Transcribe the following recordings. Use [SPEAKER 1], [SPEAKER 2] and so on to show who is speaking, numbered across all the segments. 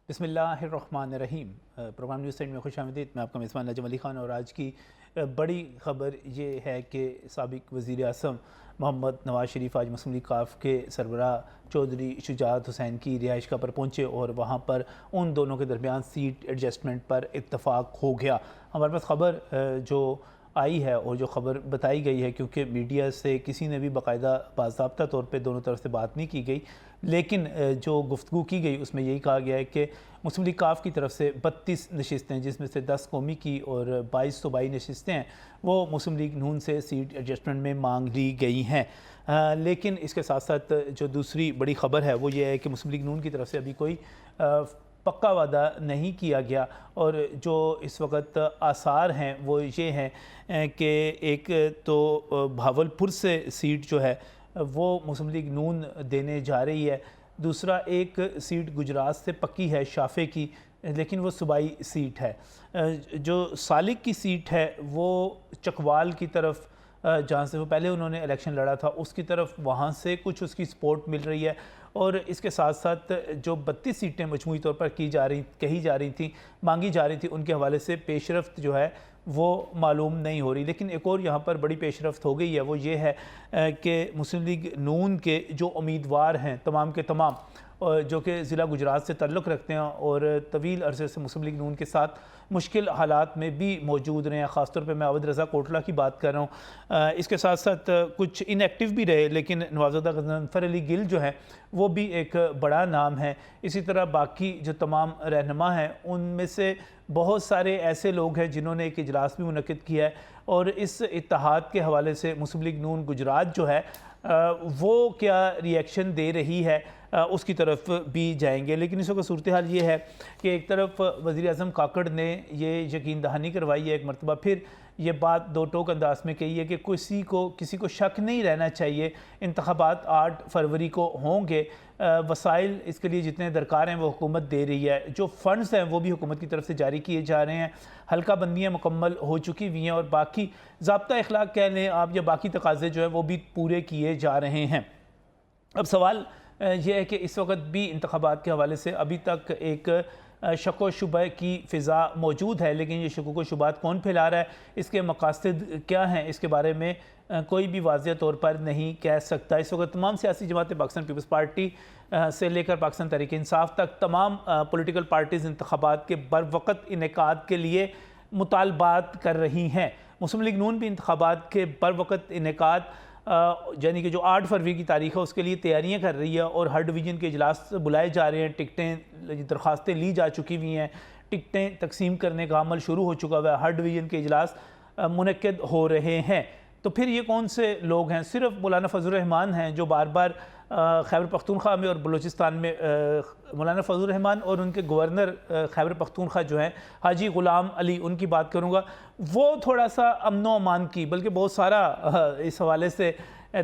[SPEAKER 1] बिस्मिल्लाहिर्रहमानिर्रहीम। Programme news time में खुशामदीद। मैं आपका मेज़बान नजम अली ख़ान और आज की बड़ी ख़बर ये है कि साबिक़ वज़ीर आज़म मोहम्मद नवाज़ शरीफ आज मुस्लिम लीग काफ के सरबराह चौधरी शुजाअत हुसैन की रिहाइशगाह पर पहुँचे और वहाँ पर उन दोनों के दरमियान सीट एडजस्टमेंट पर इत्तफ़ाक़ हो गया। हमारे पास ख़बर जो आई है और जो ख़बर बताई गई है, क्योंकि मीडिया से किसी ने भी बाकायदा बाज़ाब्ता तौर पे दोनों तरफ से बात नहीं की गई, लेकिन जो गुफ्तगू की गई उसमें यही कहा गया है कि मुस्लिम लीग काफ की तरफ से 32 नशिस्तें, जिसमें से 10 कौमी की और 22 सूबाई नशिस्तें हैं, वो मुस्लिम लीग नून से सीट एडजस्टमेंट में मांग ली गई हैं। लेकिन इसके साथ साथ जो दूसरी बड़ी ख़बर है वो ये है कि मुस्लिम लीग नून की तरफ से अभी कोई पक्का वादा नहीं किया गया और जो इस वक्त आसार हैं वो ये हैं कि एक तो भावलपुर से सीट जो है वो मुस्लिम लीग नून देने जा रही है, दूसरा एक सीट गुजरात से पक्की है शाफे की, लेकिन वो सूबाई सीट है। जो सालिक की सीट है वो चकवाल की तरफ, जहाँ से वो पहले उन्होंने इलेक्शन लड़ा था, उसकी तरफ वहाँ से कुछ उसकी सपोर्ट मिल रही है। और इसके साथ साथ जो 32 सीटें मजमूई तौर पर कही जा रही थी, मांगी जा रही थी, उनके हवाले से पेशरफ्त जो है वो मालूम नहीं हो रही। लेकिन एक और यहाँ पर बड़ी पेशरफ्त हो गई है, वो ये है कि मुस्लिम लीग नून के जो उम्मीदवार हैं तमाम के तमाम, जो कि ज़िला गुजरात से ताल्लुक़ रखते हैं और तवील अरसे से मुस्लिम लीग नून के साथ मुश्किल हालात में भी मौजूद रहे हैं, ख़ासतौर पे मैं अवध रज़ा कोटला की बात कर रहा हूँ। इसके साथ साथ कुछ इनएक्टिव भी रहे, लेकिन नवाज़ुद्दीन गज़नफ़र अली गिल जो है वो भी एक बड़ा नाम है। इसी तरह बाकी जो तमाम रहनुमा हैं उनमें से बहुत सारे ऐसे लोग हैं जिन्होंने एक इजलास भी मुनक़िद किया है और इस इत्तेहाद के हवाले से मुस्लिम लीग नून गुजरात जो है वो क्या रिएक्शन दे रही है उसकी तरफ भी जाएंगे। लेकिन इस वक्त सूरत हाल ये है कि एक तरफ वज़ीर आज़म काकड़ ने ये यकीन दहानी करवाई है, एक मरतबा फिर ये बात दो टोक अंदाज में कही है कि किसी को शक नहीं रहना चाहिए, इंतख़ाबात 8 फरवरी को होंगे, वसाइल इसके लिए जितने दरकार हैं वो हुकूमत दे रही है, जो फ़ंड्स हैं वो भी हुकूमत की तरफ से जारी किए जा रहे हैं, हल्का बंदियाँ मुकम्मल हो चुकी हुई हैं और बाकी ज़ाब्ता अखलाक कह लें आप या बाकी तकाज़े जो है वो भी पूरे किए जा रहे हैं। अब सवाल यह है कि इस वक्त भी इंतख़ाबात के हवाले से अभी तक एक शक व शुबह की फ़िज़ा मौजूद है, लेकिन ये शक व शुबात कौन फैला रहा है, इसके मकासद क्या हैं, इसके बारे में कोई भी वाज़ेह तौर पर नहीं कह सकता। इस वक्त तमाम सियासी जमातें पाकिस्तान पीपल्स पार्टी से लेकर पाकिस्तान तहरीक इंसाफ तक तमाम पॉलिटिकल पार्टीज़ इंतख़ाबात के बरवक़्त इनेकाद के लिए मुतालबात कर रही हैं। मुस्लिम लीग नून भी इंतख़ाबात के बरवक़्त इनेकाद यानी कि जो 8 फरवरी की तारीख़ है उसके लिए तैयारियां कर रही है और हर डिवीज़न के इजलास बुलाए जा रहे हैं, दरख्वास्तें ली जा चुकी हुई हैं, टिकटें तकसीम करने का अमल शुरू हो चुका हुआ है, हर डिवीज़न के इजलास मुनक्किद हो रहे हैं। तो फिर ये कौन से लोग हैं? सिर्फ मौलाना फजल रहमान हैं जो बार बार खैबर पख्तूनख्वा में और बलूचिस्तान में मौलाना फजल रहमान और उनके गवर्नर खैबर पख्तूनख्वा जो हैं हाजी ग़ुलाम अली, उनकी बात करूँगा, वो थोड़ा सा अमन अमान की बल्कि बहुत सारा इस हवाले से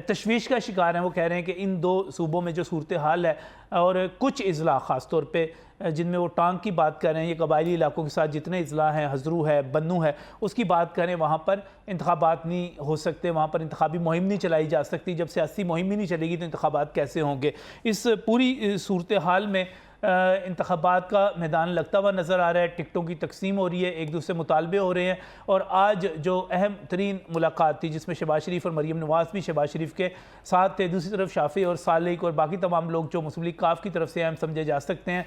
[SPEAKER 1] तशवीश का शिकार हैं। वो कह रहे हैं कि इन दो सूबों में जो सूरत हाल है और कुछ अज़ला ख़ास तौर पे जिनमें वो टांग की बात कर रहे हैं, ये कबायली इलाकों के साथ जितने अज़ला हैं, हज़रू है, बन्नू है, उसकी बात करें, वहाँ पर इंतख़ाबात नहीं हो सकते, वहाँ पर इंतख़ाबी मुहिम नहीं चलाई जा सकती। जब सियासी मुहिम ही नहीं चलेगी तो इंतख़ाबात कैसे होंगे? इस पूरी सूरत हाल में इंतख़ाबात का मैदान लगता हुआ नज़र आ रहा है, टिकटों की तकसीम हो रही है, एक दूसरे मुतालबे हो रहे हैं और आज जो अहम तरीन मुलाकात थी जिसमें शहबाज शरीफ और मरीम नवाज़ भी शहबाज शरीफ के साथ थे, दूसरी तरफ शाफी और सालिक और बाकी तमाम लोग जो मुस्लिम लीग काफ की तरफ से अहम समझे जा सकते हैं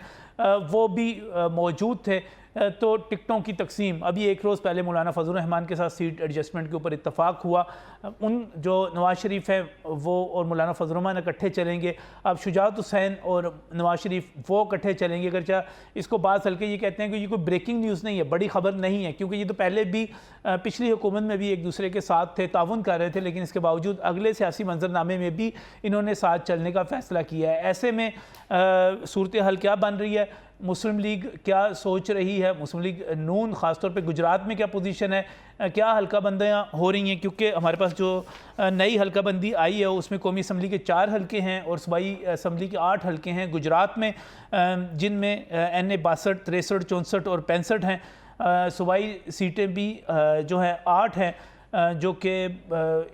[SPEAKER 1] वो भी मौजूद थे। तो टिकटों की तकसीम अभी एक रोज़ पहले मौलाना फजल रहमान के साथ सीट एडजस्टमेंट के ऊपर इत्तफाक हुआ, उन जो नवाज़ शरीफ है वो और मौलाना फजल रहमान इकट्ठे चलेंगे। अब शुजाअत हुसैन और नवाज़ शरीफ वो इकट्ठे चलेंगे। अगर इसको बात हल्के ये कहते हैं कि ये कोई ब्रेकिंग न्यूज़ नहीं है, बड़ी ख़बर नहीं है, क्योंकि ये तो पहले भी पिछली हुकूमत में भी एक दूसरे के साथ थे, ताउन कर रहे थे, लेकिन इसके बावजूद अगले सियासी मंजरनामे में भी इन्होंने साथ चलने का फ़ैसला किया है। ऐसे में सूरत हाल क्या बन रही है, मुस्लिम लीग क्या सोच रही है, मुस्लिम लीग नून ख़ासतौर पे गुजरात में क्या पोजीशन है, क्या हल्का बंदियाँ हो रही हैं? क्योंकि हमारे पास जो नई हल्का बंदी आई है उसमें कौमी असम्बली के 4 हल्के हैं और सूबाई असम्बली के 8 हल्के हैं गुजरात में, जिनमें NA 62, 63, 64 और 65 हैं। सूबाई सीटें भी जो हैं 8 हैं। जो कि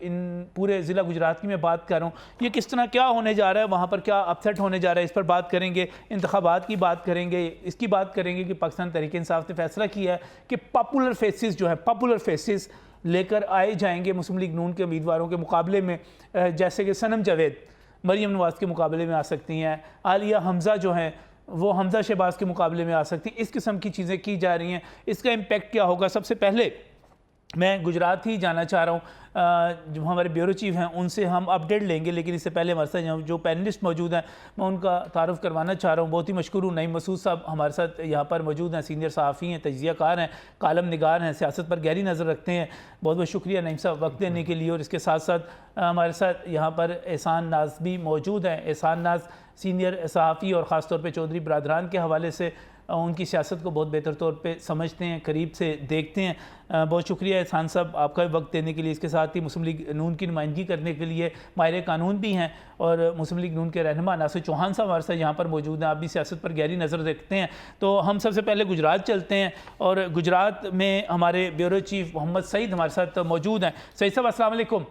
[SPEAKER 1] इन पूरे ज़िला गुजरात की मैं बात कर रहा हूँ, ये किस तरह क्या होने जा रहा है, वहाँ पर क्या अपसेट होने जा रहा है, इस पर बात करेंगे। इंतखाबात की बात करेंगे, इसकी बात करेंगे कि पाकिस्तान तहरीक इंसाफ ने फैसला किया है कि पॉपुलर फेसेस जो है, पॉपुलर फेसेस लेकर आए जाएंगे मुस्लिम लीग नून के उम्मीदवारों के मुकाबले में, जैसे कि सनम जावेद मरीम नवाज़ के मुकाबले में आ सकती हैं, आलिया हमज़ा जो हैं वो हमज़ा शहबाज के मुकाबले में आ सकती, इस किस्म की चीज़ें की जा रही हैं। इसका इम्पेक्ट क्या होगा? सबसे पहले मैं गुजरात ही जाना चाह रहा हूँ, जो हमारे ब्यूरो चीफ हैं उनसे हम अपडेट लेंगे, लेकिन इससे पहले हमारे साथ जो पैनलिस्ट मौजूद हैं मैं उनका तारुफ करवाना चाह रहा हूँ। बहुत ही मशकूर हूँ, नईम मसूद साहब हमारे साथ यहाँ पर मौजूद हैं, सीनियर सहाफ़ी हैं, तजिया कार हैं, कालम निगार हैं, सियासत पर गहरी नज़र रखते हैं। बहुत बहुत शुक्रिया नईम साहब वक्त देने के लिए। और इसके साथ साथ हमारे साथ यहाँ पर एहसान नाज भी मौजूद हैं। एहसान नाज सीनियर सहाफ़ी और ख़ास तौर पर चौधरी बरदरान के हवाले से उनकी सियासत को बहुत बेहतर तौर पे समझते हैं, करीब से देखते हैं। बहुत शुक्रिया एहसान साहब आपका वक्त देने के लिए। इसके साथ ही मुस्लिम लीग नून की नुमाइंदगी करने के लिए माहिर कानून भी हैं और मुस्लिम लीग नून के रहनुमा नासिर चौहान साहब हमारे साथ यहाँ पर मौजूद हैं। आप भी सियासत पर गहरी नज़र रखते हैं। तो हम सबसे पहले गुजरात चलते हैं और गुजरात में हमारे ब्यूरो चीफ मोहम्मद सईद हमारे साथ मौजूद हैं। सईद साहब अस्सलाम वालेकुम।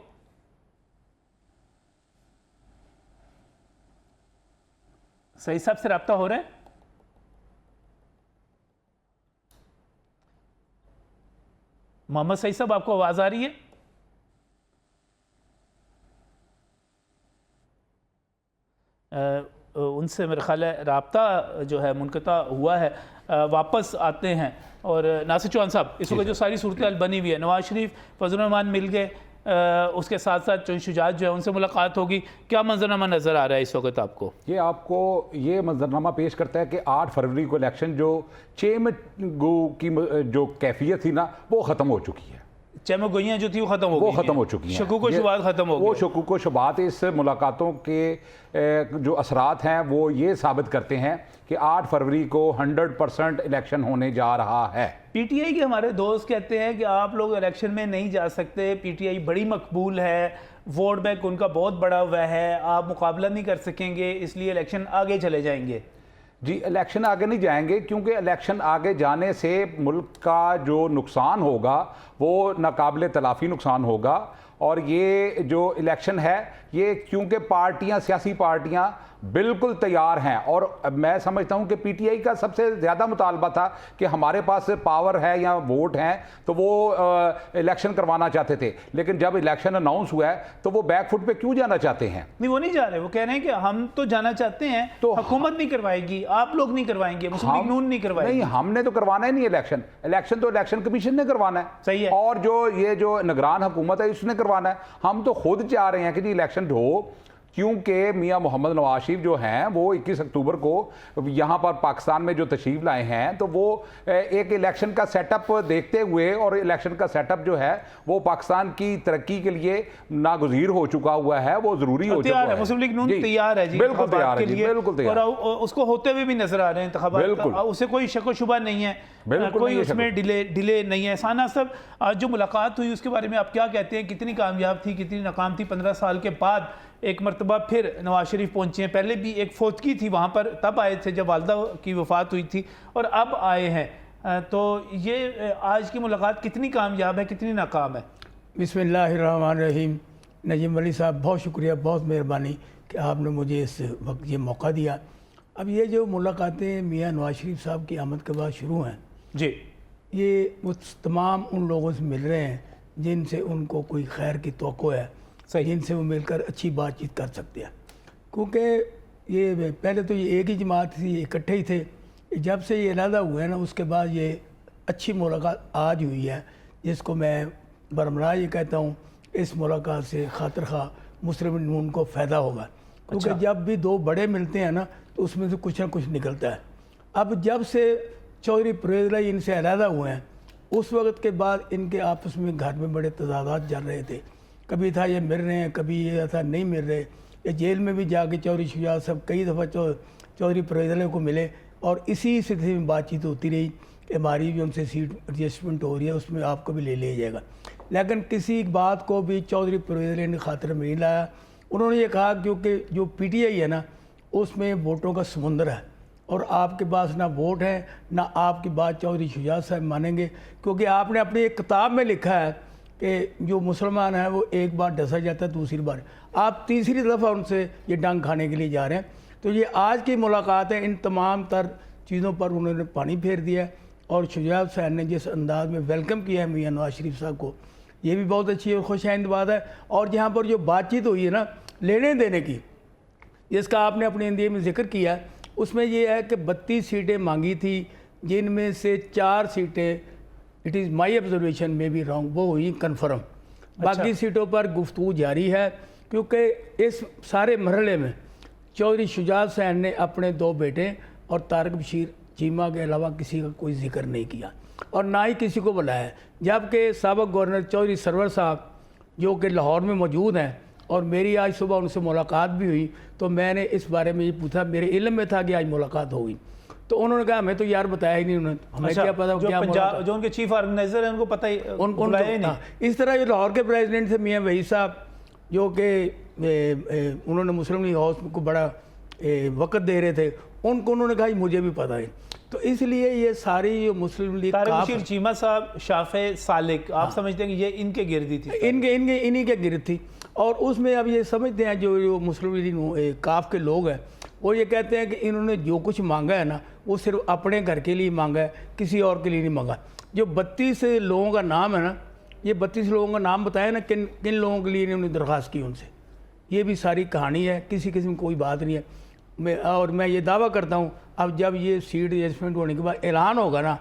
[SPEAKER 1] सईद साहब से रब्ता हो रहा है? मोहम्मद सईद साहब आपको आवाज़ आ रही है? उनसे मेरा ख्याल है रब्ता जो है मुनक़ता हुआ है। वापस आते हैं और नासिर चौहान साहब, इस वक्त जो सारी सूरत हाल बनी हुई है, नवाज शरीफ फजल रहमान मिल गए, उसके साथ साथ चौधरी शुजात जो है उनसे मुलाकात होगी, क्या मंजरनामा नज़र आ रहा है इस वक्त आपको?
[SPEAKER 2] ये आपको ये मंजरनामा पेश करता है कि 8 फरवरी को इलेक्शन जो चेमगो की जो कैफियत थी ना वो ख़त्म हो चुकी है।
[SPEAKER 1] चमगोइयाँ जो थी वो ख़त्म हो चुकी हैं,
[SPEAKER 2] शकूक व शुबहात ख़त्म हो गए। वो शकूक व शुबहात इस मुलाकातों के जो असरात हैं वो ये साबित करते हैं कि 8 फरवरी को 100% इलेक्शन होने जा रहा है।
[SPEAKER 1] पीटीआई के हमारे दोस्त कहते हैं कि आप लोग इलेक्शन में नहीं जा सकते, पीटीआई बड़ी मकबूल है, वोट बैंक उनका बहुत बड़ा हुआ है, आप मुकाबला नहीं कर सकेंगे, इसलिए इलेक्शन आगे चले जाएंगे।
[SPEAKER 2] जी, इलेक्शन आगे नहीं जाएंगे क्योंकि इलेक्शन आगे जाने से मुल्क का जो नुकसान होगा वो नाकाबिले तलाफ़ी नुकसान होगा। और ये जो इलेक्शन है ये क्योंकि पार्टियां, सियासी पार्टियां बिल्कुल तैयार हैं और मैं समझता हूं कि पीटीआई का सबसे ज़्यादा मुतालबा था कि हमारे पास पावर है या वोट हैं तो वो इलेक्शन करवाना चाहते थे, लेकिन जब इलेक्शन अनाउंस हुआ है तो वो बैकफुट पे क्यों जाना चाहते हैं?
[SPEAKER 1] नहीं, वो नहीं जा रहे, वो कह रहे हैं कि हम तो जाना चाहते हैं, तो हुकूमत नहीं करवाएगी, आप लोग नहीं करवाएंगे, मुस्लिम लीग नून नहीं करवाएगी।
[SPEAKER 2] नहीं, हमने तो करवाना ही नहीं इलेक्शन, इलेक्शन तो इलेक्शन कमीशन ने करवाना है।
[SPEAKER 1] सही है।
[SPEAKER 2] और जो ये जो निगरान हुकूमत है उसने करवाना है। हम तो खुद चाह रहे हैं कि जी इलेक्शन हो, क्योंकि मियां मोहम्मद नवाज शरीफ जो हैं वो 21 अक्टूबर को यहाँ पर पाकिस्तान में जो तशरीफ लाए हैं तो वो एक इलेक्शन का सेटअप देखते हुए, और इलेक्शन का सेटअप जो है वो पाकिस्तान की तरक्की के लिए नागुज़ीर हो चुका हुआ है, वो ज़रूरी हो चुका है।
[SPEAKER 1] मुस्लिम लीग नून तैयार है जी,
[SPEAKER 2] बिल्कुल तैयार है जी, बिल्कुल तैयार,
[SPEAKER 1] और उसको होते हुए भी नजर आ रहे हैं इंतखाबात, उसे कोई शक व शुबा नहीं है, कोई उसमें डिले नहीं है। साना साहब, जो मुलाकात हुई उसके बारे में आप क्या कहते हैं? कितनी कामयाब थी, कितनी नाकाम थी? 15 साल के बाद एक मरतबा फिर नवाज शरीफ पहुंचे हैं, पहले भी एक फौतगी थी वहाँ पर, तब आए थे जब वालदा की वफ़ात हुई थी, और अब आए हैं, तो ये आज की मुलाकात कितनी कामयाब है, कितनी नाकाम है?
[SPEAKER 3] बिस्मिल्लाहिर्रहमानिर्रहीम। नजीम अली साहब, बहुत शुक्रिया, बहुत मेहरबानी कि आपने मुझे इस वक्त ये मौका दिया। अब ये जो मुलाकातें मियाँ नवाज शरीफ साहब की आमद के बाद शुरू हैं
[SPEAKER 1] जी, ये
[SPEAKER 3] वो तमाम उन लोगों से मिल रहे हैं जिनसे उनको कोई खैर की तवक्को है, जिनसे वो मिलकर अच्छी बातचीत कर सकते हैं। क्योंकि ये पहले तो ये एक ही जमात थी, इकट्ठे ही थे, जब से ये अलहदा हुए हैं ना उसके बाद ये अच्छी मुलाकात आज हुई है, जिसको मैं बरमरा ये कहता हूँ इस मुलाकात से खातिर खा मुस्लिम नून को फ़ायदा होगा। क्योंकि जब भी दो बड़े मिलते हैं ना तो उसमें से कुछ ना कुछ निकलता है। अब जब से चौधरी परवेज़ इलाही इनसे अलहदा हुए हैं उस वक्त के बाद इनके आपस में घर में बड़े तजादात चल रहे थे, कभी था ये मिल रहे हैं, कभी ये था नहीं मिल रहे। ये जेल में भी जाके चौधरी शुजात साहब कई दफ़ा चौधरी परवेज़ इलाही को मिले और इसी सिलसिले में बातचीत होती रही कि हमारी भी उनसे सीट एडजस्टमेंट हो रही है, उसमें आपको भी ले लिया जाएगा। लेकिन किसी बात को भी चौधरी परवेज़ इलाही ने खातिर में नहीं लाया। उन्होंने ये कहा क्योंकि जो पीटीआई है ना उसमें वोटों का समुंदर है और आपके पास ना वोट है ना आपकी बात चौधरी शुजात साहब मानेंगे, क्योंकि आपने अपनी एक किताब में लिखा है कि जो मुसलमान हैं वो एक बार डसा जाता है, दूसरी बार आप तीसरी दफ़ा उनसे ये डंग खाने के लिए जा रहे हैं। तो ये आज की मुलाकात है, इन तमाम तर चीज़ों पर उन्होंने पानी फेर दिया है। और शुजात हुसैन ने जिस अंदाज में वेलकम किया है मियां नवाज शरीफ साहब को, ये भी बहुत अच्छी और खुशआइंद बात है। और यहाँ पर जो बातचीत हुई है ना लेने देने की, जिसका आपने अपने हिंदी में जिक्र किया, उसमें यह है कि 32 सीटें मांगी थी, जिनमें से 4 सीटें, इट इज़ माई ऑब्जर्वेशन में भी रॉन्ग, वो हुई कन्फर्म। बाकी सीटों पर गुफ्तगू जारी है, क्योंकि इस सारे मरहले में चौधरी शुजात हुसैन ने अपने 2 बेटे और तारिक बशीर चीमा के अलावा किसी का कोई जिक्र नहीं किया और ना ही किसी को बुलाया। जबकि साबिक़ गवर्नर चौधरी सरवर साहब जो कि लाहौर में मौजूद हैं, और मेरी आज सुबह उनसे मुलाकात भी हुई, तो मैंने इस बारे में ये पूछा, मेरे इल्म में था कि आज मुलाकात होगी, तो उन्होंने कहा हमें तो यार बताया ही नहीं, उन्होंने हमें क्या पता क्या मुलाकात।
[SPEAKER 1] जो उनके चीफ ऑर्गेनाइजर हैं उनको पता ही बुलाया ही नहीं।
[SPEAKER 3] हाँ, इस तरह जो लाहौर के प्रेसिडेंट थे मियां वहीद साहब, जो कि उन्होंने मुस्लिम लीग हाउस को बड़ा वक़्त दे रहे थे, उनको उन्होंने कहा मुझे भी पता है। तो इसलिए ये सारी जो मुस्लिम लीग
[SPEAKER 1] तारिक बशीर चीमा साहब, शाफे सालिक, आप समझते हैं कि ये इनके गिरदी थी?
[SPEAKER 3] इन्हीं के गिरद थी। और उसमें अब ये समझते हैं जो मुस्लिम लीग काफ के लोग हैं, वो ये कहते हैं कि इन्होंने जो कुछ मांगा है ना, वो सिर्फ अपने घर के लिए मांगा है, किसी और के लिए नहीं मांगा। जो 32 लोगों का नाम है ना, ये 32 लोगों का नाम बताया ना, किन किन लोगों के लिए इन्होंने दरख्वास्त की उनसे, ये भी सारी कहानी है, किसी किस्म कोई बात नहीं है। मैं ये दावा करता हूँ, अब जब ये सीट एडजस्टमेंट होने के बाद ऐलान होगा ना,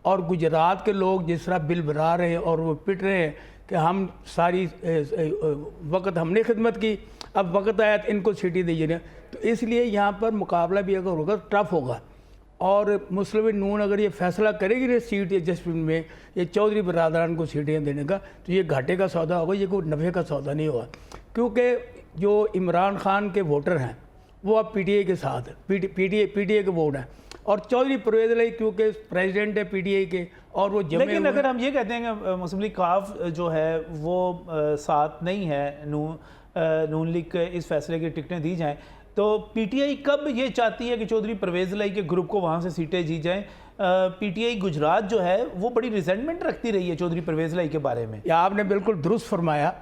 [SPEAKER 3] और गुजरात के लोग जिस तरह बिल बना रहे हैं और वो पिट रहे हैं कि हम सारी वक्त हमने खिदमत की, अब वक्त आया तो इनको सीटें दीजिए, तो इसलिए यहाँ पर मुकाबला भी अगर होगा टफ होगा। और मुस्लिम नून अगर ये फैसला करेगी सीट एडजस्टमेंट में, ये चौधरी बरादरान को सीटें देने का, तो ये घाटे का सौदा होगा, ये कोई नफ़े का सौदा नहीं होगा। क्योंकि जो इमरान खान के वोटर हैं वो अब पीटीआई के साथ है, पीटीआई के वोट हैं, और चौधरी परवेज़ अली क्योंकि प्रेसिडेंट है पीटीआई के, और वो
[SPEAKER 1] लेकिन अगर हम ये कहते हैं कि मुस्लिम लीग काफ जो है वो साथ नहीं है नून लीग के इस फैसले की टिकटें दी जाएं, तो पीटीआई कब ये चाहती है कि चौधरी परवेज़ अली के ग्रुप को वहाँ से सीटें दी जाएं? पीटीआई गुजरात जो है वो बड़ी रिजेंटमेंट रखती रही है चौधरी परवेज़ अली के बारे में।
[SPEAKER 3] या आपने बिल्कुल दुरुस्त फरमाया,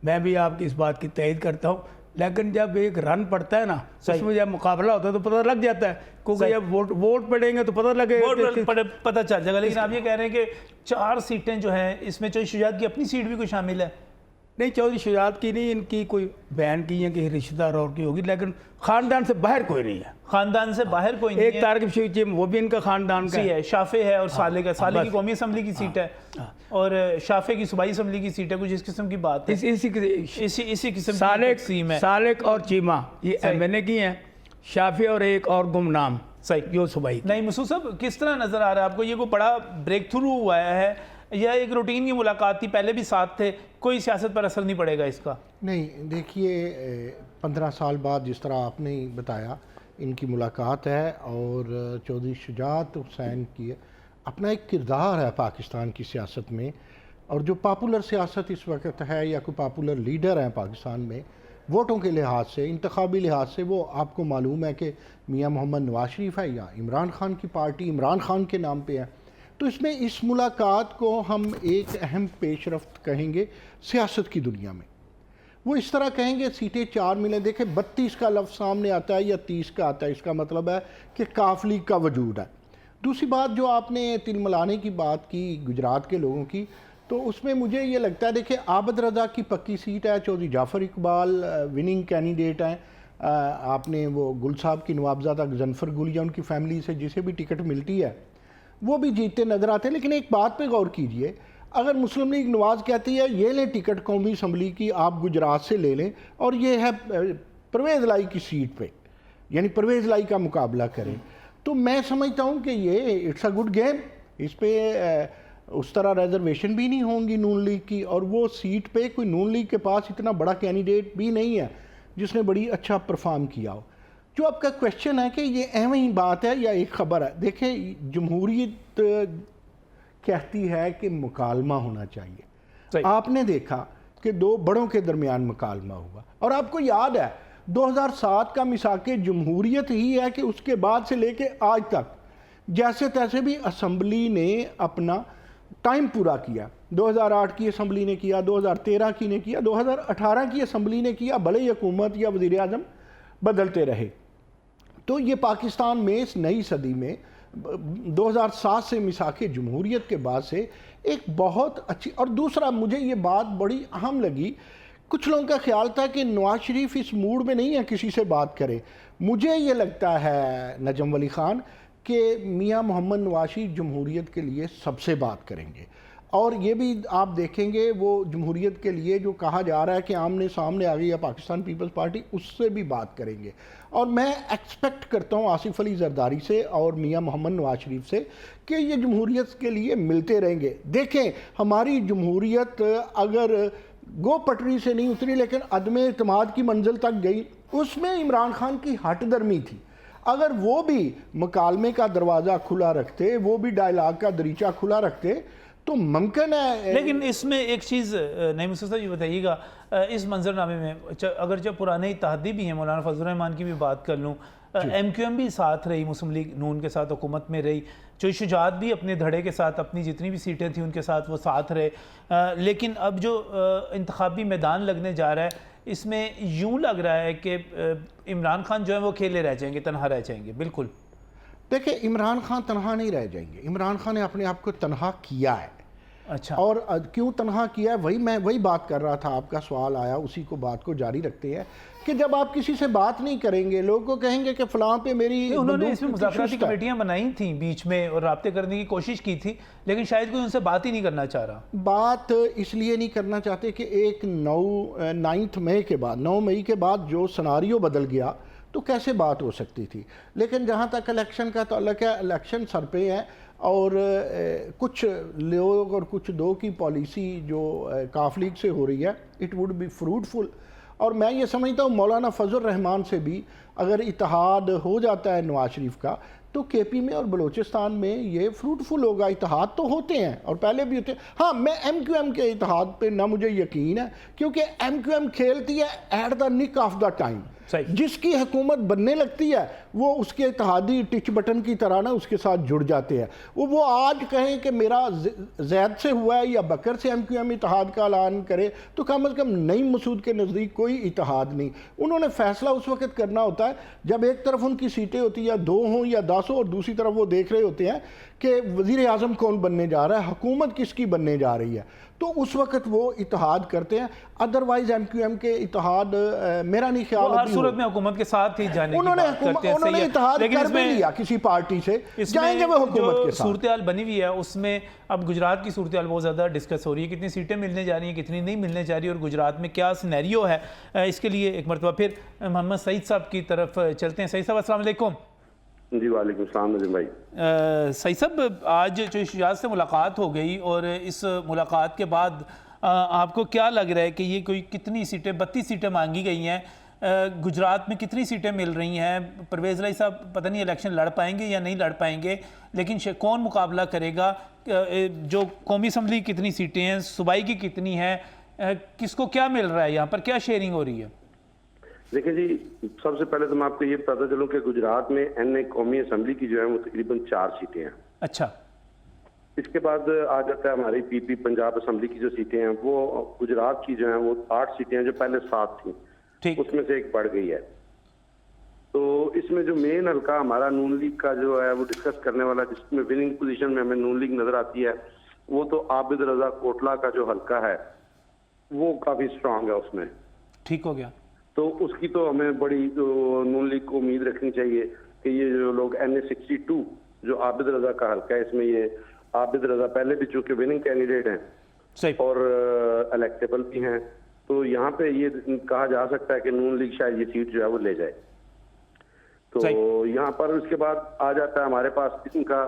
[SPEAKER 3] मैं भी आपकी इस बात की तइद करता हूँ, लेकिन जब एक रन पड़ता है ना, उसमें जब मुकाबला होता है तो पता लग जाता है, क्योंकि जब वोट पड़ेंगे तो पता लगेगा,
[SPEAKER 1] पता चल जाएगा। लेकिन आप ये कह रहे हैं कि 4 सीटें जो हैं इसमें चौधरी शुजात की अपनी सीट भी कोई शामिल है?
[SPEAKER 3] नहीं, चौधरी शुजात की नहीं, इनकी कोई बहन की या किसी रिश्तेदार और की होगी, लेकिन खानदान से बाहर कोई नहीं है।
[SPEAKER 1] खानदान से बाहर कोई नहीं है।
[SPEAKER 3] एक तारिक बशीर वो भी इनका खानदान का
[SPEAKER 1] है, शाफे है और साले का, साले की कौमी असम्बली की सीट है और शाफे की सूबाई असम्बली की सीट है, कुछ इस किस्म की बात है। इसी किस्म
[SPEAKER 3] की सालिक और चीमा ये एमएनए की हैं, शाफे और एक और गुमनाम
[SPEAKER 1] सही
[SPEAKER 3] जो सूबाई।
[SPEAKER 1] नहीं मसूद साहब, किस तरह नजर आ रहा है आपको, ये कोई बड़ा ब्रेक थ्रू हुआ है या एक रूटीन की मुलाकात थी, पहले भी साथ थे, कोई सियासत पर असर नहीं पड़ेगा इसका?
[SPEAKER 4] नहीं, देखिए 15 साल बाद जिस तरह आपने ही बताया इनकी मुलाकात है, और चौधरी शुजात हुसैन की अपना एक किरदार है पाकिस्तान की सियासत में, और जो पॉपुलर सियासत इस वक्त है या कोई पॉपुलर लीडर हैं पाकिस्तान में वोटों के लिहाज से, इंतखाबी लिहाज से, वो आपको मालूम है कि मियाँ मोहम्मद नवाज शरीफ है या इमरान खान की पार्टी इमरान खान के नाम पे है। तो इसमें इस मुलाकात को हम एक अहम पेशरफ्त कहेंगे सियासत की दुनिया में। वो इस तरह कहेंगे सीटें 4 मिलें। देखें 32 का लफ्ज़ सामने आता है या 30 का आता है, इसका मतलब है कि काफ लीग का वजूद है। दूसरी बात जो आपने तिलमिलाने की बात की गुजरात के लोगों की, तो उसमें मुझे ये लगता है, देखिए आबद रज़ा की पक्की सीट है, चौधरी जाफ़र इकबाल विनिंग कैंडिडेट हैं, आपने वो गुल साहब की नवाबजादा गजनफर गुल या उनकी फैमिली से जिसे भी टिकट मिलती है वो भी जीतते नज़र आते हैं। लेकिन एक बात पे गौर कीजिए, अगर मुस्लिम लीग नवाज कहती है ये लें टिकट कौमी असम्बली की, आप गुजरात से ले लें और ये है परवेज़ लाई की सीट पे, यानी परवेज़ लाई का मुकाबला करें, तो मैं समझता हूँ कि ये इट्स अ गुड गेम। इस पर उस तरह रिजर्वेशन भी नहीं होंगी नून लीग की, और वो सीट पे कोई नून लीग के पास इतना बड़ा कैंडिडेट भी नहीं है जिसने बड़ी अच्छा परफॉर्म किया हो। जो आपका क्वेश्चन है कि ये अहम ही बात है या एक ख़बर है, देखें जमहूरियत कहती है कि मुकालमा होना चाहिए। आपने देखा कि 2 बड़ों के दरमियान मुकालमा हुआ, और आपको याद है 2007 का मिसाके जमहूरियत ही है कि उसके बाद से लेके आज तक जैसे तैसे भी असम्बली ने अपना टाइम पूरा किया। 2008 की असम्बली ने किया, 2013 की ने किया, 2018 की असम्बली ने किया, भले ही हुकूमत या वज़ीर आज़म बदलते रहे। तो ये पाकिस्तान में इस नई सदी में 2007 से मिसाक जमहूरियत के बाद से एक बहुत अच्छी, और दूसरा मुझे ये बात बड़ी अहम लगी, कुछ लोगों का ख्याल था कि नवाज शरीफ इस मूड में नहीं है किसी से बात करे। मुझे ये लगता है नजम वली ख़ान कि मियां मोहम्मद नवाज शरीफ जमहूरियत के लिए सबसे बात करेंगे, और ये भी आप देखेंगे वो जमहूरियत के लिए जो कहा जा रहा है कि आमने सामने आ गई है पाकिस्तान पीपल्स पार्टी, उससे भी बात करेंगे। और मैं एक्सपेक्ट करता हूँ आसिफ अली जरदारी से और मियां मोहम्मद नवाज शरीफ से कि ये जमहूरियत के लिए मिलते रहेंगे। देखें, हमारी जमहूरियत अगर गो पटरी से नहीं उतरी लेकिन अदम एतमाद की मंजिल तक गई, उसमें इमरान खान की हट दरमी थी। अगर वो भी मकालमे का दरवाज़ा खुला रखते, वो भी डायलाग का दरीचा खुला रखते, तो मुमकिन है।
[SPEAKER 1] लेकिन इसमें एक चीज़ नईम मुस्तफ़ा साहब ये बताइएगा, इस मंजरनामे में अगर जब पुराने इत्तेहादी भी हैं, मौलाना फजल रहमान की भी बात कर लूँ, MQM भी साथ रही, मुस्लिम लीग नून के साथ हुकूमत में रही, जो शुजात भी अपने धड़े के साथ अपनी जितनी भी सीटें थी उनके साथ वो साथ रहे, लेकिन अब जो इंतखाबी मैदान लगने जा रहा है इसमें यूँ लग रहा है कि इमरान खान जो है वो अकेले रह जाएंगे, तनहा रह जाएंगे। बिल्कुल
[SPEAKER 4] देखिए, इमरान खान तनहा नहीं रह जाएंगे। इमरान खान ने अपने आप को तनहा किया है।
[SPEAKER 1] अच्छा,
[SPEAKER 4] और क्यों तनहा किया है, वही बात कर रहा था, आपका सवाल आया, उसी को बात को जारी रखते हैं कि जब आप किसी से बात नहीं करेंगे, लोगों को कहेंगे कि फलां पे मेरी,
[SPEAKER 1] उन्होंने इसमें मुज़ाकराती कमेटियां बनाई थी बीच में और राब्ते करने की कोशिश की थी, लेकिन शायद कोई उनसे बात ही नहीं करना चाह रहा। बात
[SPEAKER 4] इसलिए नहीं करना चाहते कि एक 9 मई के बाद, 9 मई के बाद जो सिनारियो बदल गया तो कैसे बात हो सकती थी। लेकिन जहाँ तक इलेक्शन का ताल्लुक है, इलेक्शन सर पे है, और कुछ लोग और कुछ दो की पॉलिसी जो काफ लीग से हो रही है, इट वुड बी फ्रूटफुल। और मैं ये समझता हूँ मौलाना फजल रहमान से भी अगर इत्तेहाद हो जाता है नवाज शरीफ का, तो KP में और बलूचिस्तान में ये फ्रूटफुल होगा। इत्तेहाद तो होते हैं और पहले भी होते हैं। हाँ, मैं MQM के इत्तेहाद पे ना मुझे यकीन है, क्योंकि MQM खेलती है at the nick of the time. जिसकी हुकूमत बनने लगती है वो उसके इत्तेहादी टिच बटन की तरह ना उसके साथ जुड़ जाते हैं। वो आज कहें कि मेरा जैद से हुआ है या बकर से MQM इत्तेहाद का ऐलान करे, तो कम अज़ कम नईम मसूद के नज़दीक कोई इत्तेहाद नहीं। उन्होंने फैसला उस वक्त करना होता है जब एक तरफ उनकी सीटें होती है 2 हों या 10 हो, और दूसरी तरफ वो देख रहे होते हैं कि वज़ीर आज़म कौन बनने जा रहा है, हुकूमत किसकी बनने जा रही है, तो उस वक्त वो इत्तेहाद करते हैं। अदरवाइज MQM के इत्तेहाद मेरा नहीं ख्याल,
[SPEAKER 1] हर सूरत में हुकूमत के साथ ही जाने की बात करते हैं।
[SPEAKER 4] उन्होंने इत्तेहाद कर भी लिया किसी पार्टी से, जाएंगे वो हुकूमत के साथ।
[SPEAKER 1] सूरत हाल बनी हुई है उसमें अब गुजरात की सूरत हाल बहुत ज़्यादा डिस्कस हो रही है, कितनी सीटें मिलने जा रही हैं, कितनी नहीं मिलने जा रही, और गुजरात में क्या सिनेरियो है। इसके लिए एक मरतबा फिर मोहम्मद सईद साहब की तरफ चलते हैं। सईद साहब अस्सलाम वालेकुम।
[SPEAKER 5] जी वालेकुम सलाम नज़ीम भाई।
[SPEAKER 1] सईद साहब, आज जो शुजात से मुलाकात हो गई और इस मुलाकात के बाद आपको क्या लग रहा है कि ये कोई कितनी सीटें, 32 सीटें मांगी गई हैं, गुजरात में कितनी सीटें मिल रही हैं? परवेज़ लाई साहब पता नहीं इलेक्शन लड़ पाएंगे या नहीं लड़ पाएंगे, लेकिन कौन मुकाबला करेगा? जो कौमी असम्बली कितनी सीटें हैं, सूबाई की कितनी हैं, किसको क्या मिल रहा है, यहाँ पर क्या शेयरिंग हो रही है?
[SPEAKER 5] देखिए जी, सबसे पहले तो मैं आपको ये बताता चलूँ कि गुजरात में NA कौमी असम्बली की जो है वो तकरीबन 4 सीटें हैं।
[SPEAKER 1] अच्छा,
[SPEAKER 5] इसके बाद आ जाता है हमारी PP पंजाब असम्बली की जो सीटें हैं, वो गुजरात की जो है वो 8 सीटें हैं, जो पहले 7 थी, उसमें से एक बढ़ गई है। तो इसमें जो मेन हल्का हमारा नून लीग का जो है वो डिस्कस करने वाला, जिसमें विनिंग पोजीशन में हमें नून लीग नजर आती है, वो तो आबिद रजा कोटला का जो हल्का है वो काफी स्ट्रांग है उसमें।
[SPEAKER 1] ठीक हो गया।
[SPEAKER 5] तो उसकी तो हमें बड़ी जो नून लीग को उम्मीद रखनी चाहिए कि ये जो लोग NA 62 जो आबिद रजा का हल्का है, इसमें ये आबिद रजा पहले भी चूंकि विनिंग कैंडिडेट हैं और इलेक्टेबल भी हैं, तो यहाँ पे ये कहा जा सकता है कि नून लीग शायद ये सीट जो है वो ले जाए। तो यहाँ पर उसके बाद आ जाता है हमारे पास इनका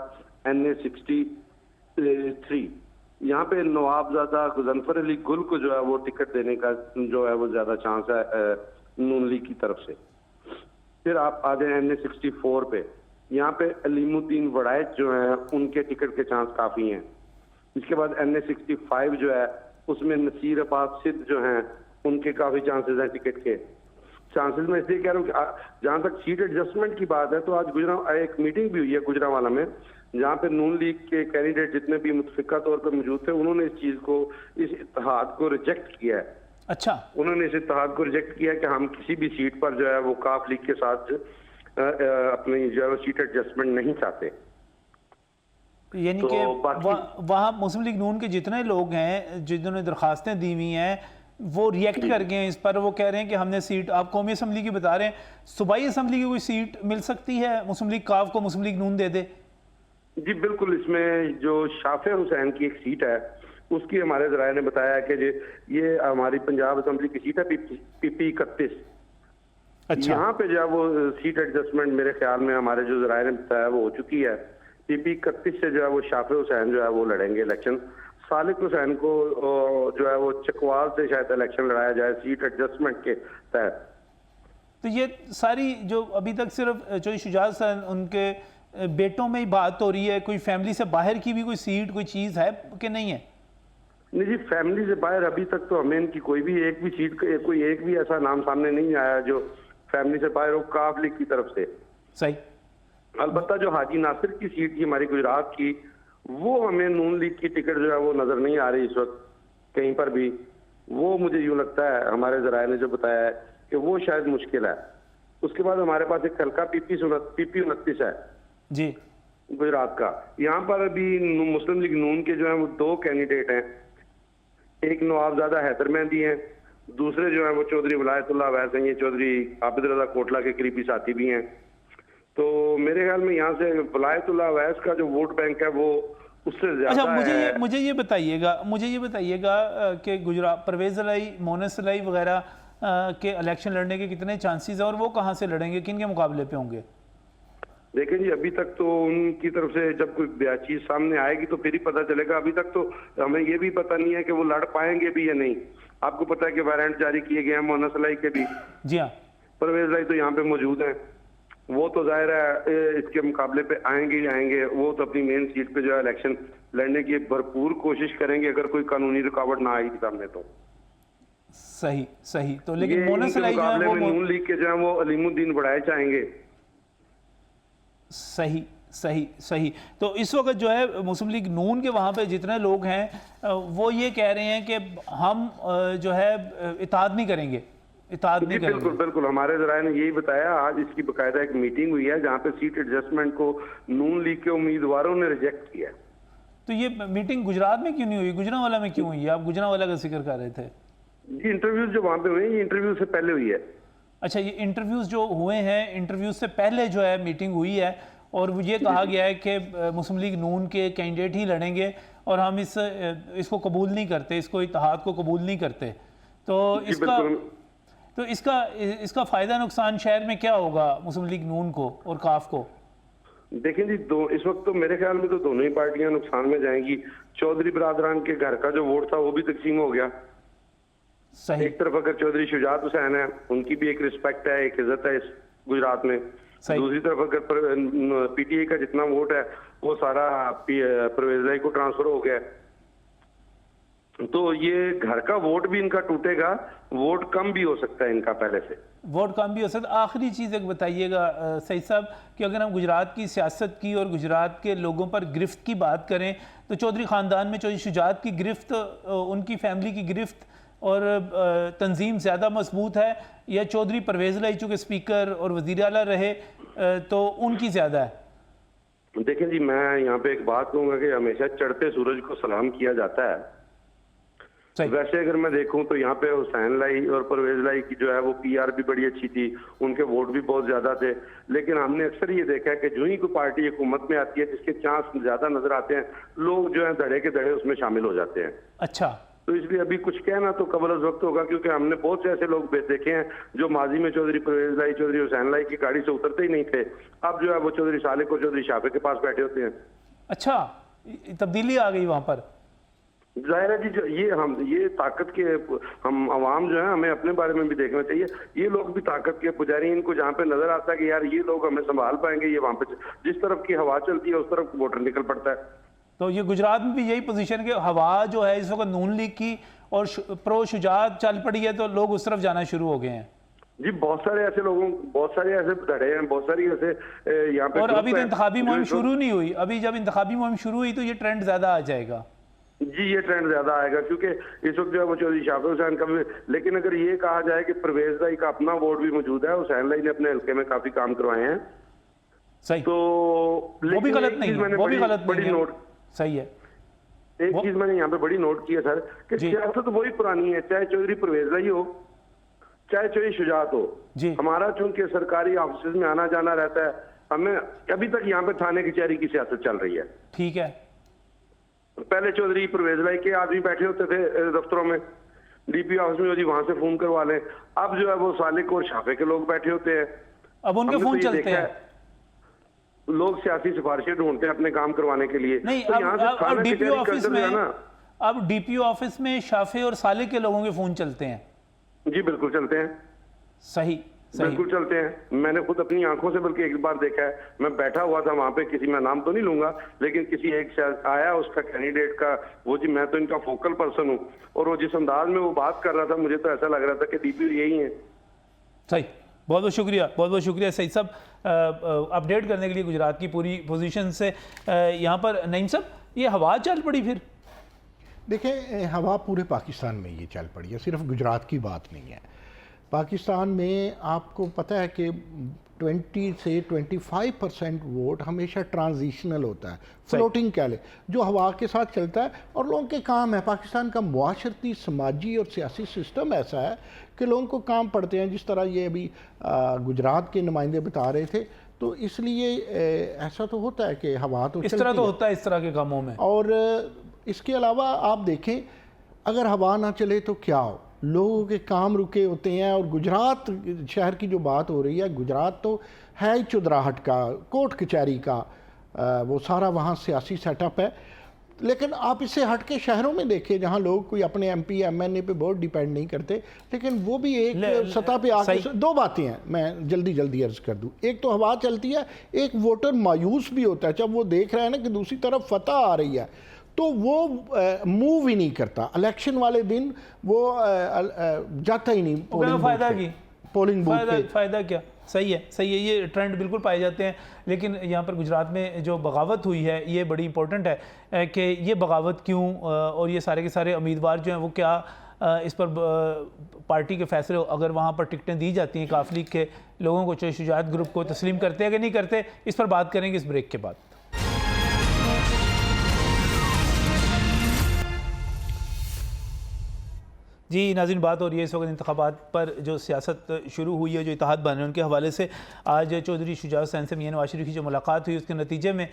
[SPEAKER 5] NA 63। यहाँ पे नवाबजादा गुजनफर अली गुल को जो है वो टिकट देने का जो है वो ज्यादा चांस है नून लीग की तरफ से। फिर आप आ जाए NA 64 पे, यहाँ पे अलीमुद्दीन वड़ायत जो है उनके टिकट के चांस काफी हैं। इसके बाद NA 65 जो है उसमें नसीर अब्बास सिद्ध जो हैं उनके काफी चांसेस हैं टिकट के। चांसेस मैं इसलिए कह रहा हूँ कि जहां तक सीट एडजस्टमेंट की बात है तो आज एक मीटिंग भी हुई है गुजरांवाला में, जहां पे नून लीग के कैंडिडेट जितने भी मुतफिका तौर पर मौजूद थे, उन्होंने इस चीज को, इस इत्तेहाद को रिजेक्ट किया है।
[SPEAKER 1] अच्छा,
[SPEAKER 5] उन्होंने इस इत्तेहाद को रिजेक्ट किया कि हम किसी भी सीट पर जो है वो काफ लीग के साथ अपनी जो है सीट एडजस्टमेंट नहीं चाहते।
[SPEAKER 1] यानी
[SPEAKER 5] तो
[SPEAKER 1] कि
[SPEAKER 5] बाकी-
[SPEAKER 1] वहाँ मुस्लिम लीग नून के जितने लोग हैं जिन्होंने दरखास्तें दी हुई हैं वो रिएक्ट कर गए हैं इस पर। वो कह रहे हैं कि हमने सीट, आप कौमी असम्बली की बता रहे हैं, सूबाई असम्बली की कोई सीट मिल सकती है मुस्लिम लीग काफ को, मुस्लिम लीग नून दे दे?
[SPEAKER 5] जी बिल्कुल, इसमें जो शाफे हुसैन की एक सीट है उसकी हमारे जराये ने बताया कि ये हमारी पंजाब असम्बली की सीट है PP 31।
[SPEAKER 1] अच्छा,
[SPEAKER 5] यहाँ पे जो है वो सीट एडजस्टमेंट मेरे ख्याल में हमारे जो जराये ने बताया वो हो चुकी है। PP 31 से जो है वो शाफे हुसैन जो है वो लड़ेंगे इलेक्शन। सालिक हुसैन को जो है वो चकवाल से शायद इलेक्शन लड़ाया जाए सीट एडजस्टमेंट के तहत।
[SPEAKER 1] तो ये सारी जो अभी तक सिर्फ चौधरी शुजात हसन उनके बेटों में ही बात हो रही है, कोई फैमिली से बाहर की भी कोई सीट, कोई चीज़ है कि नहीं है?
[SPEAKER 5] नहीं जी, फैमिली से बाहर अभी तक तो हमें इनकी कोई भी एक भी सीट, कोई एक भी ऐसा नाम सामने नहीं आया जो फैमिली से बाहर हो काफ लीग की तरफ से।
[SPEAKER 1] सही।
[SPEAKER 5] अलबत्ता जो हाजी नासिर की सीट थी हमारी गुजरात की, वो हमें नून लीग की टिकट जो है वो नजर नहीं आ रही इस वक्त कहीं पर भी। वो मुझे यूं लगता है, हमारे जराये ने जो बताया है कि वो शायद मुश्किल है। उसके बाद हमारे पास एक हल्का PP 29 है
[SPEAKER 1] जी,
[SPEAKER 5] गुजरात का। यहाँ पर अभी मुस्लिम लीग नून के जो है वो 2 कैंडिडेट हैं। एक नवाबजादा हैदर मेहंदी हैं, दूसरे जो है वो चौधरी वलायतुल्लाह अवैस हैं। ये चौधरी आबिद रजा कोटला के करीबी साथी भी हैं। तो मेरे ख्याल में यहाँ से वलायतुल्लाह अवैस का जो वोट बैंक है वो उससे ज्यादा
[SPEAKER 1] अच्छा,
[SPEAKER 5] है।
[SPEAKER 1] मुझे ये बताइएगा कि गुजरात परवेज अलाई, मोनस अलाई वगैरह के इलेक्शन लड़ने के कितने चांसेस है और वो कहाँ से लड़ेंगे, किन के मुकाबले पे होंगे?
[SPEAKER 5] देखें जी, अभी तक तो उनकी तरफ से जब कोई चीज सामने आएगी तो फिर ही पता चलेगा। अभी तक तो हमें ये भी पता नहीं है कि वो लड़ पाएंगे भी या नहीं। आपको पता है कि वारंट जारी किए गए हैं मोनस अलाई के भी।
[SPEAKER 1] जी हाँ,
[SPEAKER 5] परवेज अलाई तो यहाँ पे मौजूद हैं, वो तो जाहिर है इसके मुकाबले पे आएंगे ही आएंगे। वो तो अपनी मेन सीट पे जो है इलेक्शन लड़ने की भरपूर कोशिश करेंगे अगर कोई कानूनी रुकावट ना आएगी सामने तो।
[SPEAKER 1] सही। तो लेकिन
[SPEAKER 5] ये
[SPEAKER 1] मोनस
[SPEAKER 5] इनके
[SPEAKER 1] अलाई जो है
[SPEAKER 5] मुकाबले में
[SPEAKER 1] वो
[SPEAKER 5] नून लीग के जो है वो अलीमुद्दीन बढ़ाए चाहेंगे।
[SPEAKER 1] सही। तो इस वक्त जो है मुस्लिम लीग नून के वहाँ पे जितने लोग हैं वो ये कह रहे हैं कि हम जो है इताद नहीं करेंगे।
[SPEAKER 5] बिल्कुल हमारे जराये ने यही बताया। आज इसकी बाकायदा एक मीटिंग हुई है जहाँ पे सीट एडजस्टमेंट को नून लीग के उम्मीदवारों ने रिजेक्ट किया।
[SPEAKER 1] तो ये मीटिंग गुजरात में क्यों नहीं हुई, गुजरांवाला में क्यों हुई? आप गुजरांवाला का जिक्र कर रहे थे।
[SPEAKER 5] जी, इंटरव्यूज जो वहाँ पे हुए ये इंटरव्यू से पहले हुई है।
[SPEAKER 1] अच्छा, ये इंटरव्यूज जो हुए हैं, इंटरव्यूज से पहले जो है मीटिंग हुई है और ये कहा गया है कि मुस्लिम लीग नून के कैंडिडेट ही लड़ेंगे और हम इसको कबूल नहीं करते, इसको इत्तेहाद को कबूल नहीं करते। तो इसका फ़ायदा नुकसान शहर में क्या होगा मुस्लिम लीग नून को और काफ को?
[SPEAKER 5] देखें जी, इस वक्त तो मेरे ख्याल में तो दोनों ही पार्टियां नुकसान में जाएंगी। चौधरी बरादरान के घर का जो वोट था वो भी तकसीम हो गया।
[SPEAKER 1] सही।
[SPEAKER 5] एक तरफ अगर चौधरी शुजात हुसैन है, उनकी भी एक रिस्पेक्ट है, एक इज्जत है इस गुजरात में। दूसरी तरफ अगर PTI का जितना वोट है वो सारा परवेज अलाई को ट्रांसफर हो गया। तो ये घर का वोट भी इनका टूटेगा, वोट कम भी हो सकता है इनका पहले से।
[SPEAKER 1] वोट कम भी हो सकता है। आखिरी चीज़ एक बताइएगा सईद साहब कि अगर हम गुजरात की सियासत की और गुजरात के लोगों पर गिरफ्त की बात करें तो चौधरी ख़ानदान में चौधरी शुजात की गिरफ्त, उनकी फैमिली की गिरफ्त और तंजीम ज़्यादा मजबूत है या चौधरी परवेज अलाई चूँकि स्पीकर और वज़ीर आला रहे तो उनकी ज़्यादा है?
[SPEAKER 5] देखें जी, मैं यहाँ पे एक बात कहूँगा कि हमेशा चढ़ते सूरज को सलाम किया जाता है। वैसे अगर मैं देखूं तो यहाँ पे हुसैन लाई और परवेज लाई की जो है वो PR भी बड़ी अच्छी थी, उनके वोट भी बहुत ज्यादा थे। लेकिन हमने अक्सर ये देखा है कि जो ही कोई पार्टी हुकूमत में आती है जिसके चांस ज्यादा नजर आते हैं, लोग जो है धड़े के धड़े उसमें शामिल हो जाते हैं।
[SPEAKER 1] अच्छा,
[SPEAKER 5] तो इसलिए अभी कुछ कहना तो कबल अज़ वक्त होगा, क्योंकि हमने बहुत से ऐसे लोग देखे हैं जो माजी में चौधरी परवेज लाई, चौधरी हुसैन लाई की गाड़ी से उतरते ही नहीं थे। अब जो है वो चौधरी सालिक और चौधरी शाफे के पास बैठे होते हैं।
[SPEAKER 1] अच्छा, तब्दीली आ गई वहाँ पर।
[SPEAKER 5] जाहिर है जी, जो ये ताकत के हम अवाम जो है हमें अपने बारे में भी देखना चाहिए। ये लोग भी ताकत के पुजारी, इनको जहाँ पे नजर आता है कि यार ये लोग हमें संभाल पाएंगे, ये वहाँ पे जिस तरफ की हवा चलती है उस तरफ वोटर निकल पड़ता है।
[SPEAKER 1] तो ये गुजरात में भी यही पोजीशन के हवा जो है इस वक्त नून लीग की और प्रो शुजात चल पड़ी है तो लोग उस तरफ जाना शुरू हो गए हैं।
[SPEAKER 5] जी बहुत सारे ऐसे धड़े हैं, बहुत सारी ऐसे यहाँ पे
[SPEAKER 1] और
[SPEAKER 5] ग्रुप
[SPEAKER 1] अभी तो
[SPEAKER 5] हैं
[SPEAKER 1] इंतखाबी
[SPEAKER 5] जो
[SPEAKER 1] मुहिम
[SPEAKER 5] इस
[SPEAKER 1] शुरू नहीं हुई, अभी जब इंतखाबी मुहिम शुरू हुई तो ये ट्रेंड ज्यादा आ जाएगा।
[SPEAKER 5] जी ये ट्रेंड ज्यादा आएगा, क्योंकि इस वक्त जो है वो चौधरी शाफिक हुसैन का भी, लेकिन अगर ये कहा जाए कि परवेज लाई का अपना वोट भी मौजूद है, हुसैन लाई ने अपने हल्के में काफी काम करवाए हैं,
[SPEAKER 1] सही,
[SPEAKER 5] तो
[SPEAKER 1] वो भी
[SPEAKER 5] लेकिन
[SPEAKER 1] गलत
[SPEAKER 5] एक
[SPEAKER 1] नहीं
[SPEAKER 5] चीज
[SPEAKER 1] है,
[SPEAKER 5] मैंने
[SPEAKER 1] वो भी गलत
[SPEAKER 5] बड़ी
[SPEAKER 1] नहीं है,
[SPEAKER 5] नोट
[SPEAKER 1] सही है।
[SPEAKER 5] एक चीज मैंने यहाँ पे बड़ी नोट की है सर, कि
[SPEAKER 1] जी।
[SPEAKER 5] सियासत वही पुरानी है, चाहे चौधरी परवेज लाई हो, चाहे चौधरी शुजात हो।
[SPEAKER 1] जी।
[SPEAKER 5] हमारा चूंकि सरकारी ऑफिस में आना जाना रहता है, हमें अभी तक यहाँ पे थाने कचहरी की सियासत चल रही है।
[SPEAKER 1] ठीक है,
[SPEAKER 5] पहले चौधरी परवेज लाई के आदमी बैठे होते थे दफ्तरों में, डीपी ऑफिस में, जी वहां से फोन करवा लें। अब जो है वो सालिक और शाफे के लोग बैठे होते हैं।
[SPEAKER 1] अब उनके
[SPEAKER 5] हमने
[SPEAKER 1] फोन
[SPEAKER 5] तो ये
[SPEAKER 1] चलते
[SPEAKER 5] देखा
[SPEAKER 1] हैं।
[SPEAKER 5] है, लोग सियासी सिफारिशें ढूंढते हैं अपने काम करवाने के लिए।
[SPEAKER 1] नहीं,
[SPEAKER 5] तो यहाँ से
[SPEAKER 1] अब
[SPEAKER 5] थाना
[SPEAKER 1] डीपीओ
[SPEAKER 5] कचहरी
[SPEAKER 1] ऑफिस
[SPEAKER 5] कल्चर
[SPEAKER 1] में,
[SPEAKER 5] जो है ना,
[SPEAKER 1] अब डीपीओ ऑफिस में शाफे और साले के लोगों के फोन चलते हैं।
[SPEAKER 5] जी बिल्कुल चलते हैं,
[SPEAKER 1] सही, सही,
[SPEAKER 5] बिल्कुल चलते हैं। मैंने खुद अपनी आंखों से बल्कि एक बार देखा है, मैं बैठा हुआ था वहां पे, किसी, मैं नाम तो नहीं लूंगा, लेकिन किसी एक आया उसका कैंडिडेट का, वो जी मैं तो इनका फोकल पर्सन हूँ, और वो जिस अंदाज में वो बात कर रहा था, मुझे तो ऐसा लग रहा था कि डीपीओ यही है।
[SPEAKER 1] सही। बहुत बहुत शुक्रिया, बहुत बहुत शुक्रिया सही साहब, अपडेट करने के लिए गुजरात की पूरी पोजीशन से। यहाँ पर नईम साहब, ये हवा चल पड़ी फिर?
[SPEAKER 4] देखें, हवा पूरे पाकिस्तान में ये चल पड़ी है, सिर्फ गुजरात की बात नहीं है। पाकिस्तान में आपको पता है कि 20 से 25% वोट हमेशा ट्रांजिशनल होता है, फ्लोटिंग कह ले, जो हवा के साथ चलता है, और लोगों के काम है। पाकिस्तान का मुआशरती, समाजी और सियासी सिस्टम ऐसा है कि लोगों को काम पड़ते हैं, जिस तरह ये अभी गुजरात के नुमाइंदे बता रहे थे। तो इसलिए ऐसा तो होता है कि हवा तो
[SPEAKER 1] इस तरह तो होता है इस तरह के कामों में।
[SPEAKER 4] और इसके अलावा आप देखें, अगर हवा ना चले तो क्या हो, लोगों के काम रुके होते हैं। और गुजरात शहर की जो बात हो रही है, गुजरात तो है ही चुदराहट का, कोर्ट कचहरी का, वो सारा वहाँ सियासी सेटअप है। लेकिन आप इससे हट के शहरों में देखें, जहाँ लोग कोई अपने एमपी एमएनए पे बहुत डिपेंड नहीं करते, लेकिन वो भी एक सतह पे आके, दो बातें हैं, मैं जल्दी अर्ज कर दूं। एक तो हवा चलती है, एक वोटर मायूस भी होता है जब वो देख रहा है ना कि दूसरी तरफ फतह आ रही है, तो वो मूव ही नहीं करता। इलेक्शन वाले दिन वो जाता ही नहीं पोलिंग बूथ पे।
[SPEAKER 1] फायदा क्या? सही है, सही है, ये ट्रेंड बिल्कुल पाए जाते हैं। लेकिन यहाँ पर गुजरात में जो बगावत हुई है, ये बड़ी इंपॉर्टेंट है कि ये बगावत क्यों, और ये सारे के सारे उम्मीदवार जो हैं वो क्या इस पर पार्टी के फैसले, अगर वहाँ पर टिकटें दी जाती हैं काफ लीग के लोगों को, चाहे शुजात ग्रुप को, तस्लीम करते हैं कि नहीं करते, इस पर बात करेंगे इस ब्रेक के बाद। जी नाज़रीन, बात हो रही है इस वक्त इंतखाबात पर जो सियासत शुरू हुई है, जो इत्तेहाद बने हैं, उनके हवाले से। आज चौधरी शुजात हुसैन से मियां नवाज शरीफ की जो मुलाकात हुई, उसके नतीजे में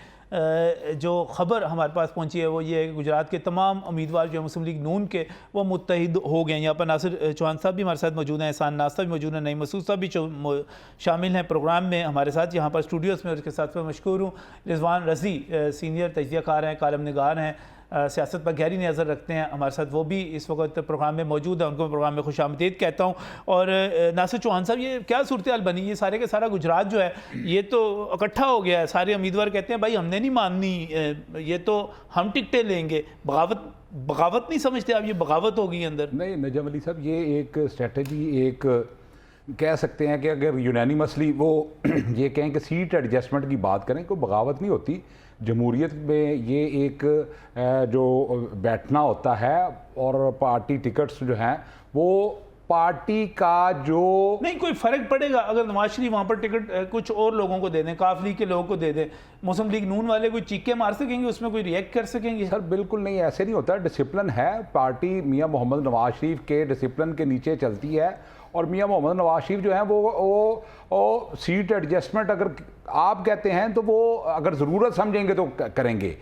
[SPEAKER 1] जो ख़बर हमारे पास पहुंची है वो ये है कि गुजरात के तमाम उम्मीदवार जो मुस्लिम लीग नून के, वो मुत्तहिद हो गए हैं। यहाँ पर नासिर चौहान साहब भी हमारे साथ मौजूद हैं, एहसान नास्ता भी मौजूद है, नईम मसूद साहब भी शामिल हैं प्रोग्राम में हमारे साथ यहाँ पर स्टूडियोज़ में। और इसके साथ मैं मशकूर हूँ रिजवान रज़ी, सीनियर तजज़ियाकार हैं, कालम निगार हैं, सियासत पर गहरी नज़र रखते हैं, हमारे साथ वो भी इस वक्त प्रोग्राम में मौजूद है, उनको मैं प्रोग्राम में खुशामदीद कहता हूँ। और नासिर चौहान साहब, ये क्या सूरत हाल बनी? ये सारे के सारा गुजरात जो है ये तो इकट्ठा हो गया है, सारे उम्मीदवार कहते हैं भाई हमने नहीं माननी, ये तो हम टिकटें लेंगे। बगावत नहीं समझते आप? ये बगावत होगी अंदर?
[SPEAKER 2] नहीं नजम अली साहब, ये एक स्ट्रेटजी, एक कह सकते हैं कि अगर यूनानिमसली वो ये कहें कि सीट एडजस्टमेंट की बात करें, कोई बगावत नहीं होती। जमहूरियत में ये एक जो बैठना होता है, और पार्टी टिकट्स जो हैं वो पार्टी का जो
[SPEAKER 1] नहीं, कोई फ़र्क पड़ेगा अगर नवाज शरीफ वहाँ पर टिकट कुछ और लोगों को दे दें, काफ लीग के लोगों को दे दें, मुस्लिम लीग नून वाले कोई चीखे मार सकेंगे उसमें, कोई रिएक्ट कर सकेंगे?
[SPEAKER 2] सर बिल्कुल नहीं, ऐसे नहीं होता। डिसिप्लिन है, पार्टी मियां मोहम्मद नवाज शरीफ के डिसिप्लिन के नीचे चलती है। और मियां मोहम्मद नवाज शरीफ जो है वो सीट एडजस्टमेंट अगर आप कहते हैं तो वो अगर ज़रूरत समझेंगे तो करेंगे।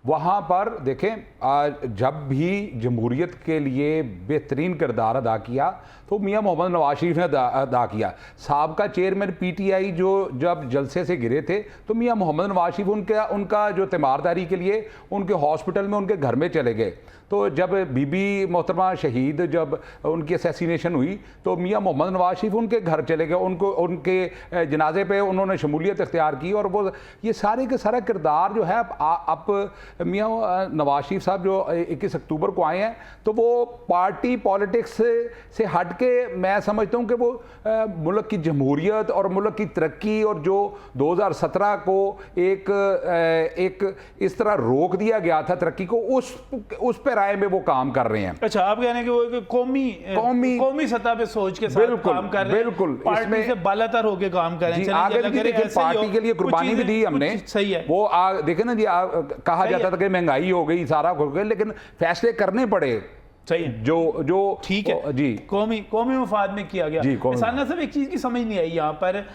[SPEAKER 2] वहाँ पर देखें, जब भी जमहूरियत के लिए बेहतरीन किरदार अदा किया तो मियां मोहम्मद नवाज शरीफ ने अदा किया। साबका चेयरमैन पीटीआई जो जब जलसे से गिरे थे तो मियां मोहम्मद नवाज शरीफ उनका जो तीमारदारी के लिए उनके हॉस्पिटल में, उनके घर में चले गए। तो जब बीबी मोहतरमा शहीद, जब उनकी असैसिनेशन हुई तो मियां मोहम्मद नवाज शरीफ उनके घर चले गए, उनके जनाजे पे उन्होंने शमूलियत इख्तियार की। और वो ये सारे के सारा किरदार जो है आप मियाँ नवाज शरीफ साहब जो 21 अक्टूबर को आए हैं, तो वो पार्टी पॉलिटिक्स से हट के मैं समझता हूँ कि वो मुल्क की जमहूरियत और मुल्क की तरक्की, और जो 2017 को एक इस तरह रोक दिया गया था तरक्की को, उस पे राय में वो काम कर रहे हैं।
[SPEAKER 1] अच्छा, आप कह रहे हैं कि वो एक कौमी सतह पे सोच के साथ काम कर रहे हैं,
[SPEAKER 2] बिल्कुल
[SPEAKER 1] पार्टी से बालातर होके काम कर रहे हैं।
[SPEAKER 2] आगे भी देखिए, पार्टी के लिए कुर्बानी भी दी हमने,
[SPEAKER 1] सही है
[SPEAKER 2] वो देखे ना जी, कहा जाता था कि महंगाई हो गई, सारा हो गया, लेकिन फैसले करने पड़े।
[SPEAKER 1] सही है,
[SPEAKER 2] जो
[SPEAKER 1] ठीक है
[SPEAKER 2] जी,
[SPEAKER 1] कौमी मफाद में किया गया। साना साहब, एक चीज़ की समझ नहीं आई यहाँ पर,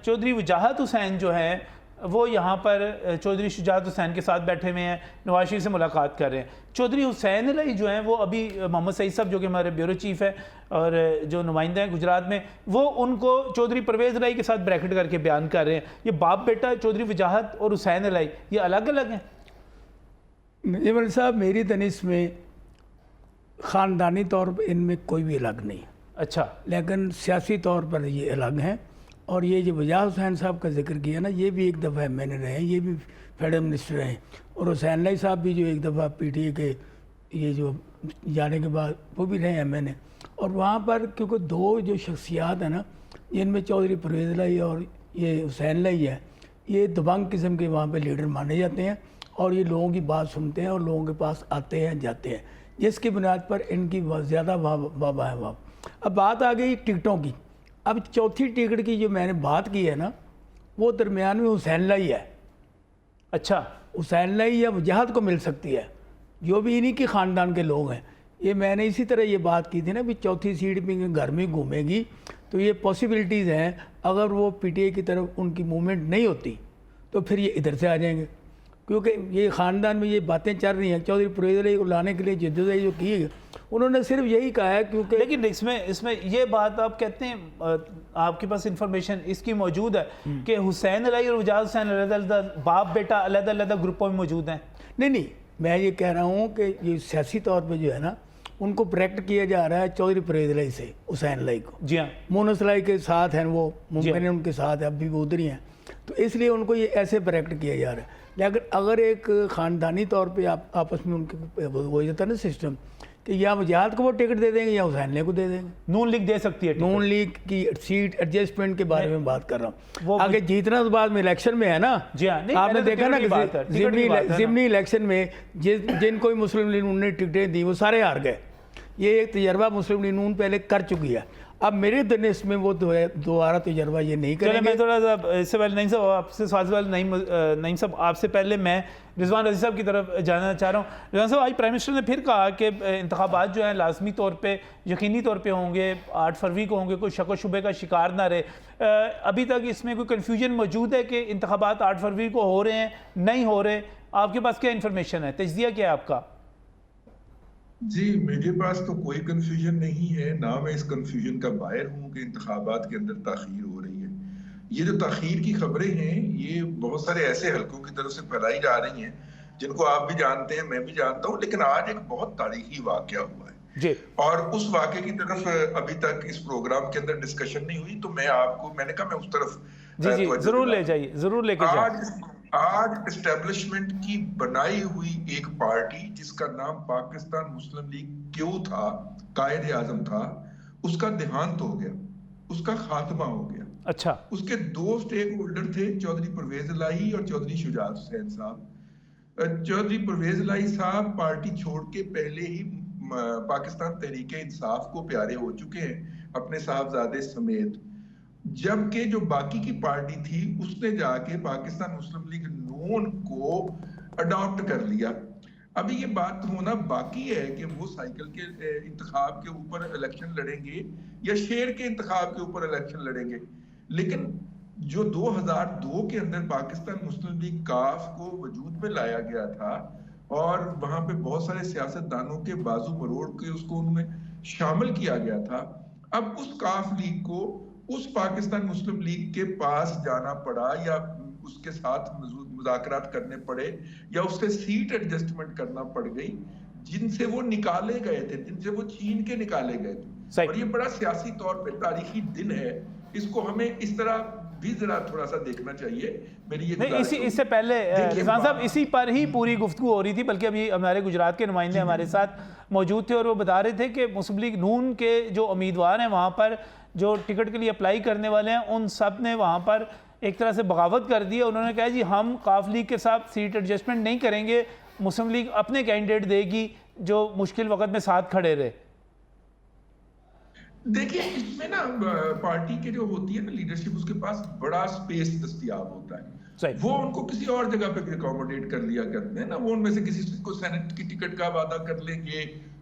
[SPEAKER 1] चौधरी वजाहत हुसैन जो हैं वो यहाँ पर चौधरी शुजात हुसैन के साथ बैठे हुए हैं, नवाज शरीफ से मुलाकात कर रहे हैं। चौधरी हुसैन अली जो हैं वो अभी मोहम्मद सईद साहब जो कि हमारे ब्यूरो चीफ है और जो नुमाइंदा हैं गुजरात में, वो उनको चौधरी परवेज़ अली के साथ ब्रैकेट करके बयान कर रहे हैं। ये बाप बेटा चौधरी वजाहत और हुसैन अली ये अलग अलग हैं?
[SPEAKER 3] इमरान साहब, मेरी तनिस में ख़ानदानी तौर पर इनमें कोई भी अलग नहीं।
[SPEAKER 1] अच्छा,
[SPEAKER 3] लेकिन सियासी तौर पर ये अलग हैं। और ये जो वजाहत हुसैन साहब का जिक्र किया ना, ये भी एक दफ़ा मैंने रहे हैं, ये भी फेडरल मिनिस्टर हैं, और हुसैन अली साहब भी जो एक दफ़ा पीटीए के ये जो जाने के बाद वो भी रहे हैं मैंने। और वहाँ पर क्योंकि दो जो शख्सियात हैं ना, जिनमें चौधरी परवेज़ अली और ये हुसैन अली है, ये दबंग किस्म के वहाँ पे लीडर माने जाते हैं, और ये लोगों की बात सुनते हैं और लोगों के पास आते हैं जाते हैं, जिसकी बुनियाद पर इनकी ज़्यादा वाह है। अब बात आ गई टिकटों की। अब चौथी टिकट की जो मैंने बात की है ना, वो दरमियान में हुसैन अली है।
[SPEAKER 1] अच्छा,
[SPEAKER 3] हुसैन अली या वजाहत को मिल सकती है, जो भी इन्हीं के ख़ानदान के लोग हैं। ये मैंने इसी तरह ये बात की थी ना, भी चौथी सीट भी घर में घूमेगी, तो ये पॉसिबिलिटीज़ हैं। अगर वो पीटीए की तरफ उनकी मूवमेंट नहीं होती तो फिर ये इधर से आ जाएंगे, क्योंकि ये ख़ानदान में ये बातें चल रही हैं। चौधरी परवेज़ अली को लाने के लिए जद्दोजहद जो की है, उन्होंने सिर्फ यही कहा है, क्योंकि
[SPEAKER 1] लेकिन इसमें ये बात आप कहते हैं, आपके पास इंफॉर्मेशन इसकी मौजूद है कि हुसैन अली और वजाहत हुसैन अलग-अलग बाप बेटा अलग-अलग ग्रुपों में मौजूद हैं?
[SPEAKER 3] नहीं, मैं ये कह रहा हूँ कि ये सियासी तौर पे जो है ना, उनको ब्रैकेट किया जा रहा है चौधरी परवेज़ अली से हुसैन अली को।
[SPEAKER 1] जी हाँ,
[SPEAKER 3] मोनस अली के साथ हैं, वो मुमकिन है उनके साथ है, अभी वो उधर ही हैं, तो इसलिए उनको ये ऐसे ब्रैकेट किया जा रहा है। लेकिन अगर एक ख़ानदानी तौर पे आप आपस में उनके हो जाता है ना सिस्टम, कि या वजाहत को वो टिकट दे देंगे या हुसैन अली को दे देंगे।
[SPEAKER 1] नून लीग दे सकती है,
[SPEAKER 3] नून लीग की सीट एडजस्टमेंट के बारे में बात कर रहा हूँ। आगे जीतना तो बाद में इलेक्शन में है ना।
[SPEAKER 1] जी हाँ,
[SPEAKER 3] आपने देखा ना कि ज़िमनी इलेक्शन में जिनको भी मुस्लिम लीग नून ने टिकटें दी वो सारे हार गए। ये एक तजर्बा मुस्लिम लीग नून पहले कर चुकी है। अब मेरे दिनेश में वो दोबारा तजर्बा ये नहीं करेंगे।
[SPEAKER 1] मैं थोड़ा सा इससे पहले नईम साहब आपसे सवाल नईम साहब आपसे पहले मैं रिजवान रज़ी साहब की तरफ जानना चाह रहा हूँ। रिजवान साहब, आज प्राइम मिनिस्टर ने फिर कहा कि इंतखाबात जो हैं लाजमी तौर पे यकीनी तौर पे होंगे, 8 फरवरी को होंगे, कोई शक व शुबे का शिकार ना रहे। अभी तक इसमें कोई कन्फ्यूजन मौजूद है कि इंतखाबात 8 फरवरी को हो रहे हैं नहीं हो रहे? आपके पास क्या इन्फॉर्मेशन है, तजज़िया क्या है आपका?
[SPEAKER 6] जी, मेरे पास तो कोई कंफ्यूजन नहीं है, ना मैं इस कंफ्यूजन का बायर हूँ कि इंतखाबात के अंदर ताखीर हो रही है। ये जो ताखीर की खबरें हैं, ये बहुत सारे ऐसे हलकों की तरफ से फैलाई जा रही हैं जिनको आप भी जानते हैं, मैं भी जानता हूँ, लेकिन आज एक बहुत तारीखी वाकया हुआ है
[SPEAKER 1] जी। और
[SPEAKER 6] उस वाकये की तरफ अभी तक इस प्रोग्राम के अंदर डिस्कशन नहीं हुई, तो मैंने कहा मैं उस तरफ
[SPEAKER 1] जी जरूर ले जाइए, जरूर लेके जाइए।
[SPEAKER 6] आज एस्टेब्लिशमेंट की बनाई हुई एक पार्टी जिसका नाम पाकिस्तान मुस्लिम लीग क्यों था, कायद आजम था, उसका देहांत हो गया, उसका खात्मा हो गया।
[SPEAKER 1] अच्छा,
[SPEAKER 6] उसके 2 स्टेक होल्डर थे, चौधरी परवेज अली और चौधरी शुजात हुसैन साहब। चौधरी परवेज अली साहब पार्टी छोड़ के पहले ही पाकिस्तान तहरीक इंसाफ को प्यारे हो चुके हैं अपने साहबजादे समेत, जबकि जो बाकी की पार्टी थी उसने जाके पाकिस्तान मुस्लिम लीग नून को अडॉप्ट कर लिया। अभी ये बात होना बाकी है कि वो साइकिल के इंतखाब के ऊपर इलेक्शन लड़ेंगे या शेर के इंतखाब के ऊपर इलेक्शन लड़ेंगे। लेकिन जो 2002 के अंदर पाकिस्तान मुस्लिम लीग काफ को वजूद में लाया गया था और वहां पे बहुत सारे सियासतदानों के बाजू मरोड़ के उसको उनमें शामिल किया गया था, अब उस काफ लीग को उस पाकिस्तान मुस्लिम लीग के पास जाना पड़ा या उसके साथ मुज़ाकरात करने पड़े या उससे सीट एडजस्टमेंट करना पड़ गई, जिनसे वो निकाले गए थे, जिनसे वो छीन के निकाले गए थे। और ये बड़ा सियासी तौर पे तारीखी दिन है, इसको हमें इस तरह भी जरा थोड़ा सा देखना चाहिए। मेरी ये
[SPEAKER 1] नहीं, इससे पहले रिजवान साहब इसी पर ही पूरी गुफ्तगू हो रही थी, बल्कि अभी हमारे गुजरात के नुमाइंदे हमारे साथ मौजूद थे और वो बता रहे थे कि मुस्लिम लीग नून के जो उम्मीदवार हैं वहाँ पर जो टिकट के लिए अप्लाई करने वाले हैं उन सब ने वहाँ पर एक तरह से बगावत कर दी है। उन्होंने कहा जी हम काफ लीग के साथ सीट एडजस्टमेंट नहीं करेंगे, मुस्लिम लीग अपने कैंडिडेट देगी जो मुश्किल वक्त में साथ खड़े रहे।
[SPEAKER 6] देखिए इसमें ना पार्टी के जो होती है ना लीडरशिप, उसके पास बड़ा स्पेस दस्तियाब होता है, वो उनको किसी और जगह पे अकोमोडेट कर लिया करते हैं ना। वो उनमें से किसी को सेनेट की टिकट का वादा कर लेंगे,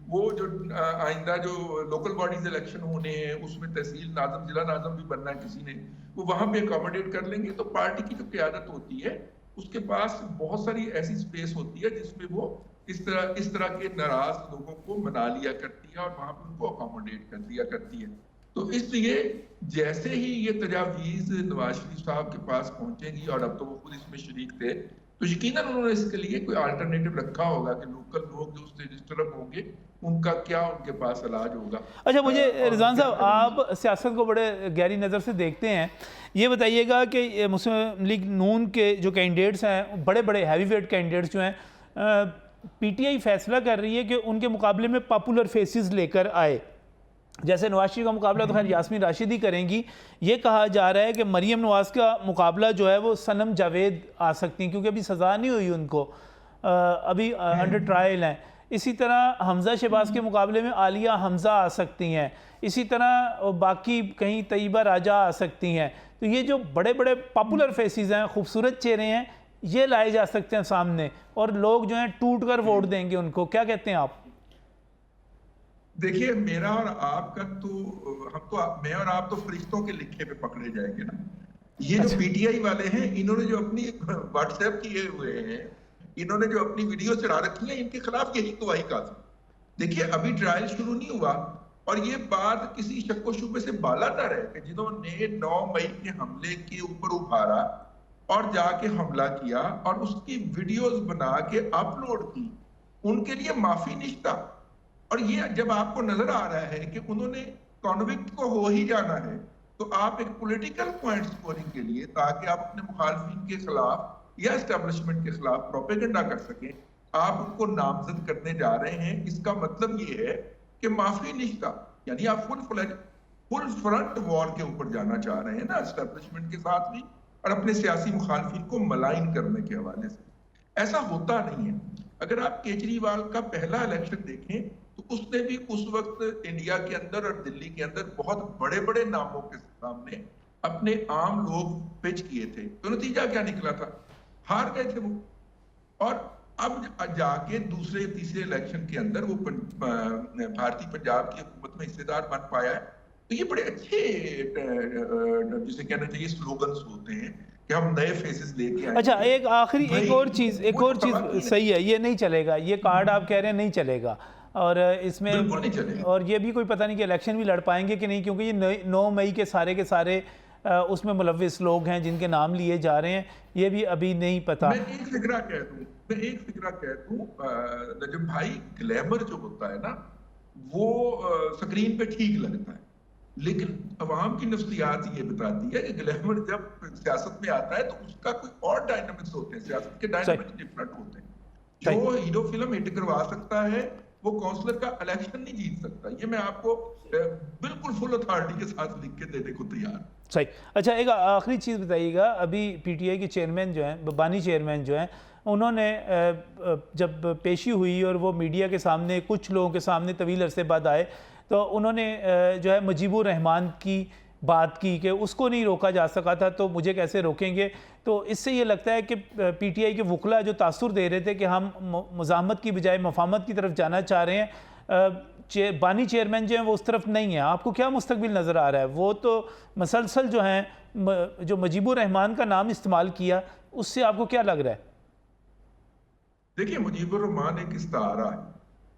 [SPEAKER 6] वो जो आइंदा जो लोकल बॉडीज इलेक्शन होने हैं उसमें तहसील नाज़म जिला नाज़म भी बनना है किसी ने, वो वहां पे अकोमोडेट कर लेंगे। तो पार्टी की जो क़यादत होती है उसके पास बहुत सारी ऐसी स्पेस होती है जिसमें वो इस तरह के नाराज लोगों को मना लिया करती है और वहां पर उनको अकोमोडेट कर दिया करती है। तो इसलिए जैसे ही ये तजावीज नवाज शरीफ साहब के पास पहुंचेगी, और अब तो वो खुद इसमें शरीक थे, तो यकीनन उन्होंने इसके लिए कोई अल्टरनेटिव रखा होगा कि लोकल लोग जो उससे डिस्टर्ब होंगे उनका क्या उनके पास इलाज होगा।
[SPEAKER 1] अच्छा, मुझे रिजवान साहब आप सियासत को बड़े गहरी नज़र से देखते हैं, ये बताइएगा कि मुस्लिम लीग नून के जो कैंडिडेट्स हैं, बड़े बड़े हैवी वेट कैंडिडेट्स जो हैं, पीटीआई फैसला कर रही है कि उनके मुकाबले में पॉपुलर फेसेस लेकर आए। जैसे नवाज शरीफ का मुकाबला तो खैर यास्मीन राशिदी करेंगी, ये कहा जा रहा है कि मरीम नवाज का मुकाबला जो है वो सनम जावेद आ सकती हैं क्योंकि अभी सज़ा नहीं हुई उनको, अभी अंडर ट्रायल हैं। इसी तरह हमज़ा शहबाज के मुकाबले में आलिया हमज़ा आ सकती हैं, इसी तरह बाकी कहीं तैयबा राजा आ सकती हैं। तो ये जो बड़े बड़े पॉपुलर फेसेस हैं, खूबसूरत चेहरे हैं, ये लाए जा सकते हैं सामने और लोग जो हैं टूट कर वोट देंगे उनको। क्या कहते हैं आप?
[SPEAKER 6] देखिए मेरा और आपका तो मैं और आप तो फरिश्तों के लिखे पे पकड़े जाएंगे ना। ये जो पीटीआई वाले हैं, इन्होंने जो अपनी व्हाट्सएप किए हुए हैं, इन्होंने जो अपनी वीडियो चढ़ा रखी है, इनके खिलाफ यही गवाही काफी। देखिए अभी ट्रायल शुरू नहीं हुआ और ये बात किसी शक्को शुबे से बालातर है कि जिन्होंने 9 मई के हमले के ऊपर उभारा और जाके हमला किया और उसकी वीडियोस बना के अपलोड की, उनके लिए माफी निश्ता। और ये जब आपको नजर आ रहा है कि उन्होंने कॉन्विक्ट को हो ही जाना है, तो आप एक पॉलिटिकल पॉइंट स्कोरिंग के लिए, ताकि आप अपने मुखालफिन के खिलाफ या एस्टेब्लिशमेंट के खिलाफ प्रोपेगेंडा कर सकें, आप उनको नामजद करने जा रहे हैं। इसका मतलब ये है कि माफी निश्ता, यानी आप फुल फ्रंट वॉर के ऊपर जाना चाह रहे हैं ना, एस्टेब्लिशमेंट के साथ भी और अपने सियासी मुखालफिन को मलाइन करने के हवाले से। ऐसा होता नहीं है। अगर आप केजरीवाल का पहला इलेक्शन देखें तो उसने भी उस वक्त इंडिया के अंदर और दिल्ली के अंदर बहुत बड़े बड़े नामों के सामने अपने आम लोग पिच किए थे, तो नतीजा क्या निकला था? हार गए थे वो। और अब जाके दूसरे तीसरे इलेक्शन के अंदर वो भारतीय पंजाब की हुकूमत में हिस्सेदार बन पाया है। तो ये बड़े अच्छे जिसे कहना चाहिए स्लोगन्स होते हैं कि हम नए फेसेस लेके आए।
[SPEAKER 1] अच्छा, एक और चीज सही है, ये नहीं चलेगा, ये कार्ड आप कह रहे हैं नहीं चलेगा, और इसमें
[SPEAKER 6] नहीं चलेगा।
[SPEAKER 1] और ये भी कोई पता नहीं कि इलेक्शन भी लड़ पाएंगे कि नहीं, क्योंकि ये 9 मई के सारे उसमें मुलव्विस लोग हैं जिनके नाम लिए जा रहे हैं, ये भी अभी नहीं पता।
[SPEAKER 6] मैं एक फिक्रा कह दूं नजम भाई, ग्लैमर जो होता है ना वो स्क्रीन पे ठीक लगता है, लेकिन अवाम की नफ्सियात ये बताती है कि ग्लैमर जब सियासत में आता है तो उसका कोई और डायनामिक्स होते हैं, सियासत के डायनामिक्स डिफरेंट होते हैं। जो हीरो फिल्म हिट करवा सकता है वो काउंसलर का इलेक्शन नहीं जीत सकता। ये मैं आपको बिल्कुल फुल अथॉरिटी के साथ लिख के देने को तैयार।
[SPEAKER 1] सही। अच्छा, एक आखिरी चीज़ बताइएगा, अभी पीटीआई के चेयरमैन जो हैं, बानी चेयरमैन जो हैं, उन्होंने जब पेशी हुई और वो मीडिया के सामने कुछ लोगों के सामने तवील अरसे बाद आए, तो उन्होंने जो है मुजीबुर रहमान की बात की कि उसको नहीं रोका जा सका था, तो मुझे कैसे रोकेंगे। तो इससे ये लगता है कि पीटीआई के वकला जो तासुर दे रहे थे कि हम मुज़ाहमत की बजाय मफाहमत की तरफ जाना चाह रहे हैं, बानी चेयरमैन जो हैं वो उस तरफ नहीं है। आपको क्या मुस्तकबिल नज़र आ रहा है? वो तो मसलसल जो हैं, जो मुजीबुर रहमान का नाम इस्तेमाल किया, उससे आपको क्या लग रहा है?
[SPEAKER 6] देखिए, मुजीबुर रहमान एक इस्तारा है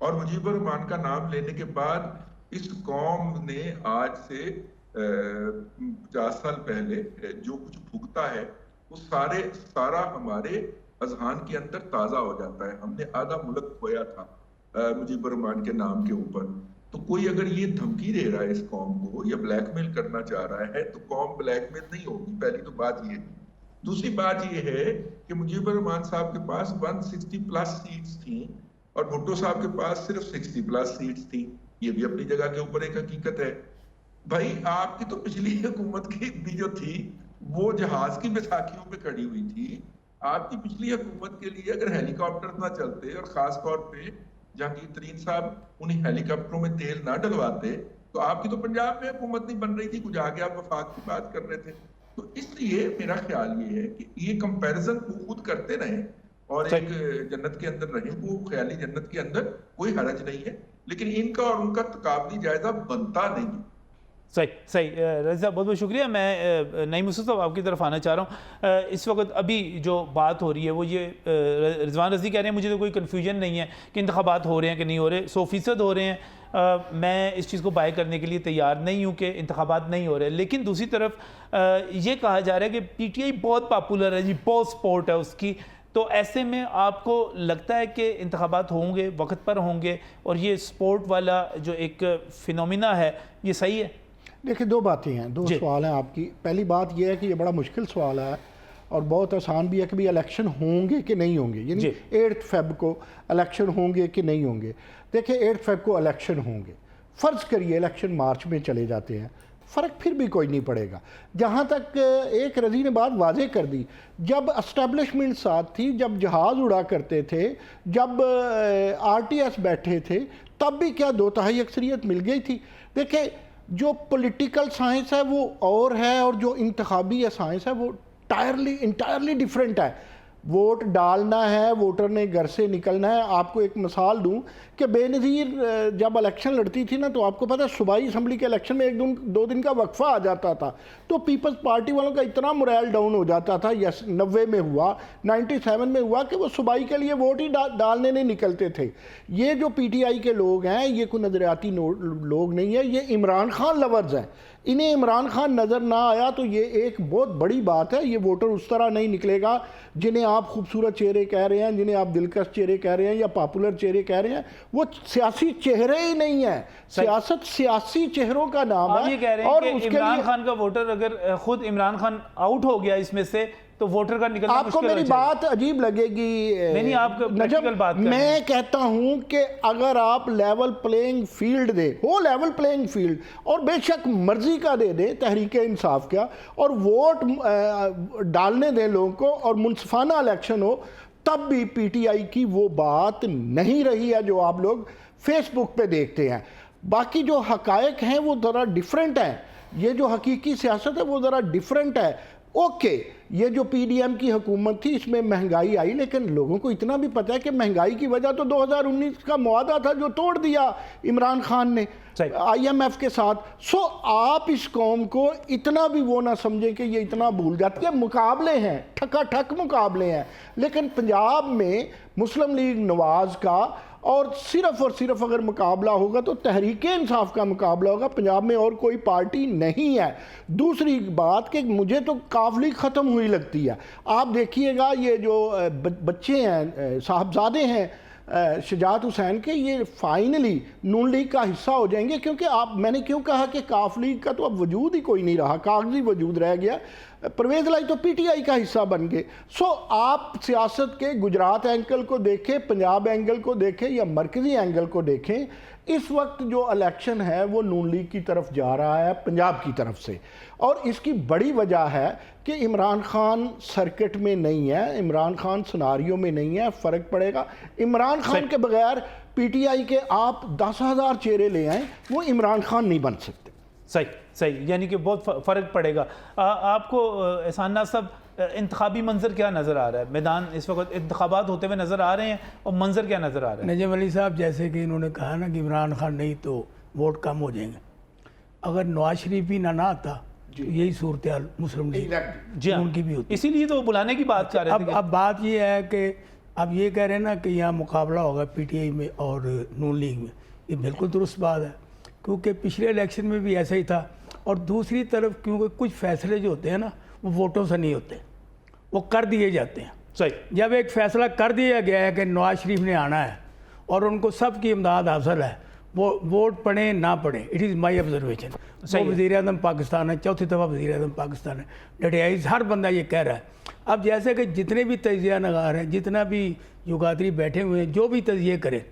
[SPEAKER 6] और मुजीबुर रहमान का नाम लेने के बाद इस कौम ने आज से 50 साल पहले जो कुछ भुगता है वो सारा हमारे अजहान के अंदर ताज़ा हो जाता है। हमने आधा मुल्क खोया था मुजीबुर रहमान के नाम के ऊपर। तो कोई अगर ये धमकी दे रहा है इस कौम को या ब्लैकमेल करना चाह रहा है तो कौम ब्लैकमेल नहीं होगी। पहली तो बात ये है। दूसरी बात ये है कि मुजीबुर रहमान साहब के पास 160 प्लस सीट्स थी और भुट्टो साहब के पास सिर्फ 60 प्लस सीट्स थी। ये भी अपनी जगह के ऊपर एक हकीकत है। भाई आपकी तो पिछली हुकूमत की भी जो थी वो जहाज की बैसाखियों पे खड़ी हुई थी। आपकी पिछली हुकूमत के लिए अगर हेलीकॉप्टर ना चलते और खास तौर पे जहांगीर तरीन साहब उन्हीं हेलीकॉप्टरों में तेल ना डलवाते तो आपकी तो पंजाब में हुकूमत नहीं बन रही थी। कुछ आगे आप वफाक की बात कर रहे थे। तो इसलिए मेरा ख्याल ये है कि ये कंपैरिजन वो खुद करते रहें और एक जन्नत के अंदर रहें, वो ख्याली जन्नत के अंदर कोई हरज नहीं है, लेकिन इनका और उनका तकाबली जायजा बनता नहीं है।
[SPEAKER 1] सही सही रज़ा, बहुत बहुत शुक्रिया। मैं नईम यूसुफ साहब आपकी तरफ आना चाह रहा हूँ। इस वक्त अभी जो बात हो रही है वो ये रिजवान रज़ी कह रहे हैं मुझे तो कोई कन्फ्यूजन नहीं है कि इंतखाबात हो रहे हैं कि नहीं हो रहे, 100% हो रहे हैं। मैं इस चीज़ को बाय करने के लिए तैयार नहीं हूँ कि इंतखाबात नहीं हो रहे। लेकिन दूसरी तरफ ये कहा जा रहा है कि PTI बहुत पॉपुलर है जी, बहुत सपोर्ट है उसकी। तो ऐसे में आपको लगता है कि इंतखाबात होंगे, वक्त पर होंगे, और ये सपोर्ट वाला जो एक फिनोमिना है ये सही है?
[SPEAKER 4] देखिए, दो बातें हैं, दो सवाल हैं आपकी। पहली बात यह है कि ये बड़ा मुश्किल सवाल है और बहुत आसान भी है कि भाई इलेक्शन होंगे कि नहीं होंगे, यानी 8 फेब को इलेक्शन होंगे कि नहीं होंगे। देखिए 8 फेब को इलेक्शन होंगे, फ़र्ज़ करिए इलेक्शन मार्च में चले जाते हैं, फ़र्क फिर भी कोई नहीं पड़ेगा। जहाँ तक एक रज़ी ने बात वाज़े कर दी, जब एस्टेब्लिशमेंट साथ थी, जब जहाज़ उड़ा करते थे, जब RTS बैठे थे, तब भी क्या 2/3 अक्सरियत मिल गई थी। देखिए जो पॉलिटिकल साइंस है वो और है और जो इंतखाबी साइंस है वो इंटायरली डिफरेंट है। वोट डालना है, वोटर ने घर से निकलना है। आपको एक मिसाल दूं कि बेनज़ीर जब इलेक्शन लड़ती थी ना, तो आपको पता है सूबाई असम्बली के इलेक्शन में 1-2 दिन का वक्फा आ जाता था, तो पीपल्स पार्टी वालों का इतना मोरल डाउन हो जाता था। यस 90 में हुआ, 97 में हुआ कि वो सूबाई के लिए वोट ही डालने नहीं निकलते थे। ये जो PTI के लोग हैं ये कोई नज़रियाती लोग नहीं है, ये इमरान खान लवर्स हैं। इन्हें इमरान खान नज़र ना आया तो ये एक बहुत बड़ी बात है। ये वोटर उस तरह नहीं निकलेगा जिन्हें आप खूबसूरत चेहरे कह रहे हैं, जिन्हें आप दिलकश चेहरे कह रहे हैं या पॉपुलर चेहरे कह रहे हैं, वो सियासी चेहरे ही नहीं है। सियासत सियासी चेहरों का नाम है।
[SPEAKER 1] ये कह रहे हैं और कि इमरान खान का वोटर अगर खुद इमरान खान आउट हो गया इसमें से तो वोटर का निकलना
[SPEAKER 4] आपको मेरी बात अजीब लगेगी
[SPEAKER 1] नहीं, आप
[SPEAKER 4] नजब,
[SPEAKER 1] बात
[SPEAKER 4] मैं कहता हूं कि अगर आप लेवल प्लेइंग फील्ड दे हो, लेवल प्लेइंग फील्ड, और बेशक मर्जी का दे दे तहरीक इंसाफ का, और वोट डालने दें लोगों को और मुनसिफाना इलेक्शन हो, तब भी PTI की वो बात नहीं रही है जो आप लोग फेसबुक पे देखते हैं। बाकी जो हकायक हैं वो ज़रा डिफरेंट हैं। ये जो हकीकी सियासत है वो ज़रा डिफरेंट है। ओके, ये जो PDM की हुकूमत थी इसमें महंगाई आई, लेकिन लोगों को इतना भी पता है कि महंगाई की वजह तो 2019 का मुआदा था जो तोड़ दिया इमरान खान ने IMF के साथ। सो आप इस कौम को इतना भी वो ना समझें कि ये इतना भूल जाती है। मुकाबले हैं, ठकाठक मुकाबले हैं, लेकिन पंजाब में मुस्लिम लीग नवाज का और सिर्फ अगर मुकाबला होगा तो तहरीक इंसाफ का मुकाबला होगा। पंजाब में और कोई पार्टी नहीं है। दूसरी बात कि मुझे तो काफली ख़त्म हुई लगती है। आप देखिएगा ये जो बच्चे हैं, साहबजादे हैं शुजात हुसैन के, ये फाइनली नून लीग का हिस्सा हो जाएंगे। क्योंकि मैंने क्यों कहा कि काफ लीग का तो अब वजूद ही कोई नहीं रहा, कागजी वजूद रह गया। परवेज़ लाई तो PTI का हिस्सा बन गए। सो आप सियासत के गुजरात एंगल को देखें, पंजाब एंगल को देखें या मरकज़ी एंगल को देखें, इस वक्त जो इलेक्शन है वो नून लीग की तरफ जा रहा है, पंजाब की तरफ से। और इसकी बड़ी वजह है कि इमरान खान सर्किट में नहीं है, इमरान खान सिनारियो में नहीं है। फ़र्क पड़ेगा। इमरान खान के बगैर PTI के आप 10,000 चेहरे ले आएँ, वो इमरान खान नहीं बन सकते।
[SPEAKER 1] सही, यानी कि बहुत फ़र्क पड़ेगा। आपको एहसान नाज़ साहब, इंतखाबी मंजर क्या नज़र आ रहा है? मैदान इस वक्त इंतखाबात होते हुए नज़र आ रहे हैं और मंजर क्या नज़र आ रहा है?
[SPEAKER 3] नजम अली साहब, जैसे कि इन्होंने कहा ना कि इमरान खान नहीं तो वोट कम हो जाएंगे। अगर नवाज शरीफ भी ना आता तो यही सूरत हाल मुस्लिम लीग उनकी भी होती।
[SPEAKER 1] इसीलिए तो बुलाने की बात कर रहे थे।
[SPEAKER 3] अब बात ये है कि अब ये कह रहे हैं ना कि यहाँ मुकाबला होगा PTI में और नून लीग में, ये बिल्कुल दुरुस्त बात है, क्योंकि पिछले इलेक्शन में भी ऐसा ही था। और दूसरी तरफ क्योंकि कुछ फैसले जो होते हैं ना वो वोटों से नहीं होते, वो कर दिए जाते हैं।
[SPEAKER 1] सही,
[SPEAKER 3] जब एक फ़ैसला कर दिया गया है कि नवाज शरीफ ने आना है और उनको सब की इमदाद हासिल है वो वोट पढ़े ना पढ़े, इट इज़ माई ऑब्जर्वेशन। वो वज़ीर आज़म पाकिस्तान है, चौथी दफ़ा वज़ीर आज़म पाकिस्तान है, डटियाई हर बंदा ये कह रहा है। अब जैसे कि जितने भी तजिया नगार हैं, जितना भी युगादरी बैठे हुए हैं, जो भी तजिए करें,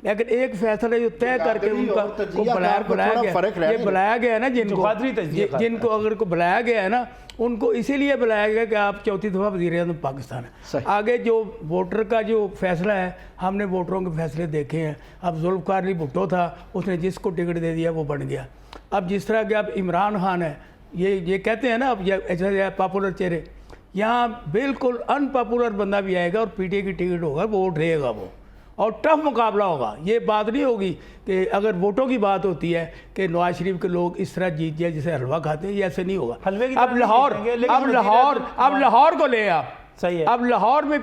[SPEAKER 3] लेकिन एक फैसला जो तय करके उनका को बुलाया गया, ये बुलाया गया है ना जिनको अगर को बुलाया गया है ना, उनको इसीलिए बुलाया गया कि आप चौथी दफ़ा वज़ीर आज़म पाकिस्तान है। आगे जो वोटर का जो फैसला है, हमने वोटरों के फैसले देखे हैं। अब जुल्फ़िकार अली भुट्टो था, उसने जिसको टिकट दे दिया वो बन गया। अब जिस तरह के अब इमरान खान है, ये कहते हैं ना, अब ये पॉपुलर चेहरे, यहाँ बिल्कुल अनपॉपुलर बंदा भी आएगा और पीटीआई की टिकट होगा, वोट रहेगा वो, और टफ मुकाबला होगा। ये बात नहीं होगी कि अगर वोटों की बात होती है कि नवाज शरीफ के लोग इस तरह जीत जाए जैसे हलवा खाते हैं, ये ऐसे नहीं होगा। अब लाहौर को ले आप,
[SPEAKER 1] सही है।
[SPEAKER 3] अब लाहौर में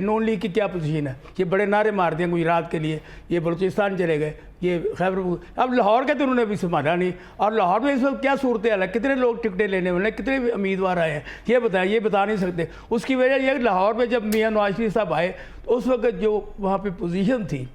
[SPEAKER 3] नून लीग की क्या पोजीशन है? ये बड़े नारे मार दिए गुजरात के लिए, ये बलूचिस्तान चले गए, ये खैबर, अब लाहौर के तो उन्होंने भी संभाला नहीं। और लाहौर में इस वक्त क्या सूरत हाल है, कितने लोग टिकटें लेने वाले, कितने उम्मीदवार आए हैं, ये बताएं, ये बता नहीं सकते। उसकी वजह यह लाहौर में जब मियाँ नवाज शरीफ साहब आए, तो उस वक्त जो वहाँ पर पोजीशन थी,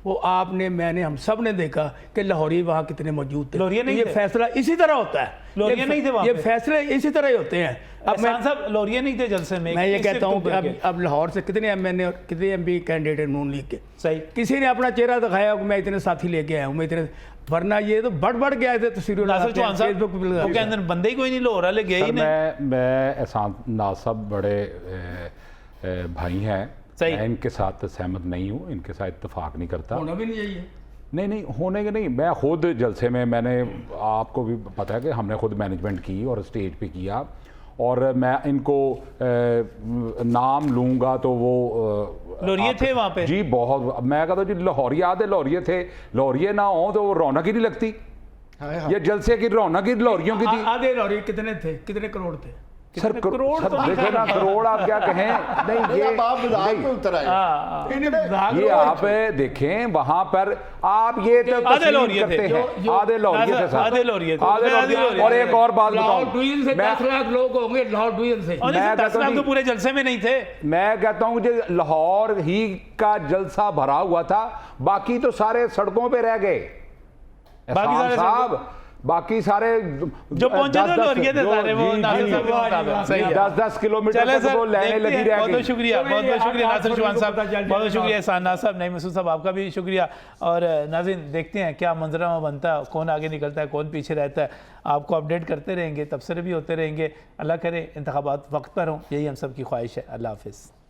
[SPEAKER 3] वो आपने, मैंने, हम सब ने देखा कि लाहौरी वहाँ कितने मौजूद थे। ये फैसला इसी तरह होता है, ये फैसले इसी तरह ही होते हैं। अब मैं
[SPEAKER 1] साहब लोरिया नहीं थे जलसे में,
[SPEAKER 3] मैं ये कहता हूँ कि अब लाहौर से कितने एमएनए और कितने एमपी कैंडिडेट हैं नून लीग के,
[SPEAKER 1] सही,
[SPEAKER 3] किसी ने अपना चेहरा दिखाया कि मैं इतने साथी लेके आया हूँ, मैं इतने, वरना ये तो बढ़ के आए थे तस्वीरों फेसबुक पे,
[SPEAKER 1] के अंदर बंदे ही कोई नहीं, लाहौर वाले गए ही नहीं।
[SPEAKER 2] मैं एहसान नाज साहब बड़े भाई हैं, मैं इनके साथ सहमत नहीं हूँ, इनके साथ इत्तेफाक नहीं करता।
[SPEAKER 3] होना भी नहीं चाहिए।
[SPEAKER 2] नहीं होने के नहीं। मैं खुद जलसे में, मैंने आपको भी पता है कि हमने खुद मैनेजमेंट की और स्टेज पे किया, और मैं इनको नाम लूँगा तो वो
[SPEAKER 1] लोरिये थे वहाँ पे
[SPEAKER 2] जी, बहुत। मैं कहता हूँ जी, लाहौरियात है, लोरिये थे, लोरिये ना हो तो वो रौनक ही नहीं लगती। ये जलसे की रौनक ही लाहौरियों की थी।
[SPEAKER 3] आधे लाहौरी कितने थे, कितने करोड़ थे?
[SPEAKER 2] सर करोड़ तो देखो ना, करोड़ आप क्या कहें, नहीं ये आप देखें वहां पर, आप ये तो
[SPEAKER 1] आधे लोरिये थे,
[SPEAKER 2] आधे लोरिये थे,
[SPEAKER 1] आधे लोरिये थे।
[SPEAKER 2] और एक और बात बताऊं,
[SPEAKER 3] 10 लाख लोग होंगे लाहौर डिवीजन से,
[SPEAKER 1] मैं 10 लाख तो पूरे जलसे में नहीं थे।
[SPEAKER 2] मैं कहता हूं कि लाहौर ही का जलसा भरा हुआ था, बाकी तो सारे सड़कों पे रह गए साहब, बाकी सारे
[SPEAKER 1] जो पहुंचे थे लोरिये थे सारे, वो नासिर साहब सही है,
[SPEAKER 2] 10 किलोमीटर तक वो लाइनें लगी रह गई।
[SPEAKER 1] बहुत शुक्रिया नासिर शुभान साहब, बहुत शुक्रिया एहसान नाज साहब, नईम मसूद साहब, आपका भी शुक्रिया। और नाज़रीन, देखते हैं क्या मंजरमा बनता है, कौन आगे निकलता है, कौन पीछे रहता है, आपको अपडेट करते रहेंगे, तबसरे भी होते रहेंगे। अल्लाह करे इंतखाबात वक्त पर हों, यही हम सब की ख्वाहिश है। अल्लाह हाफिज़।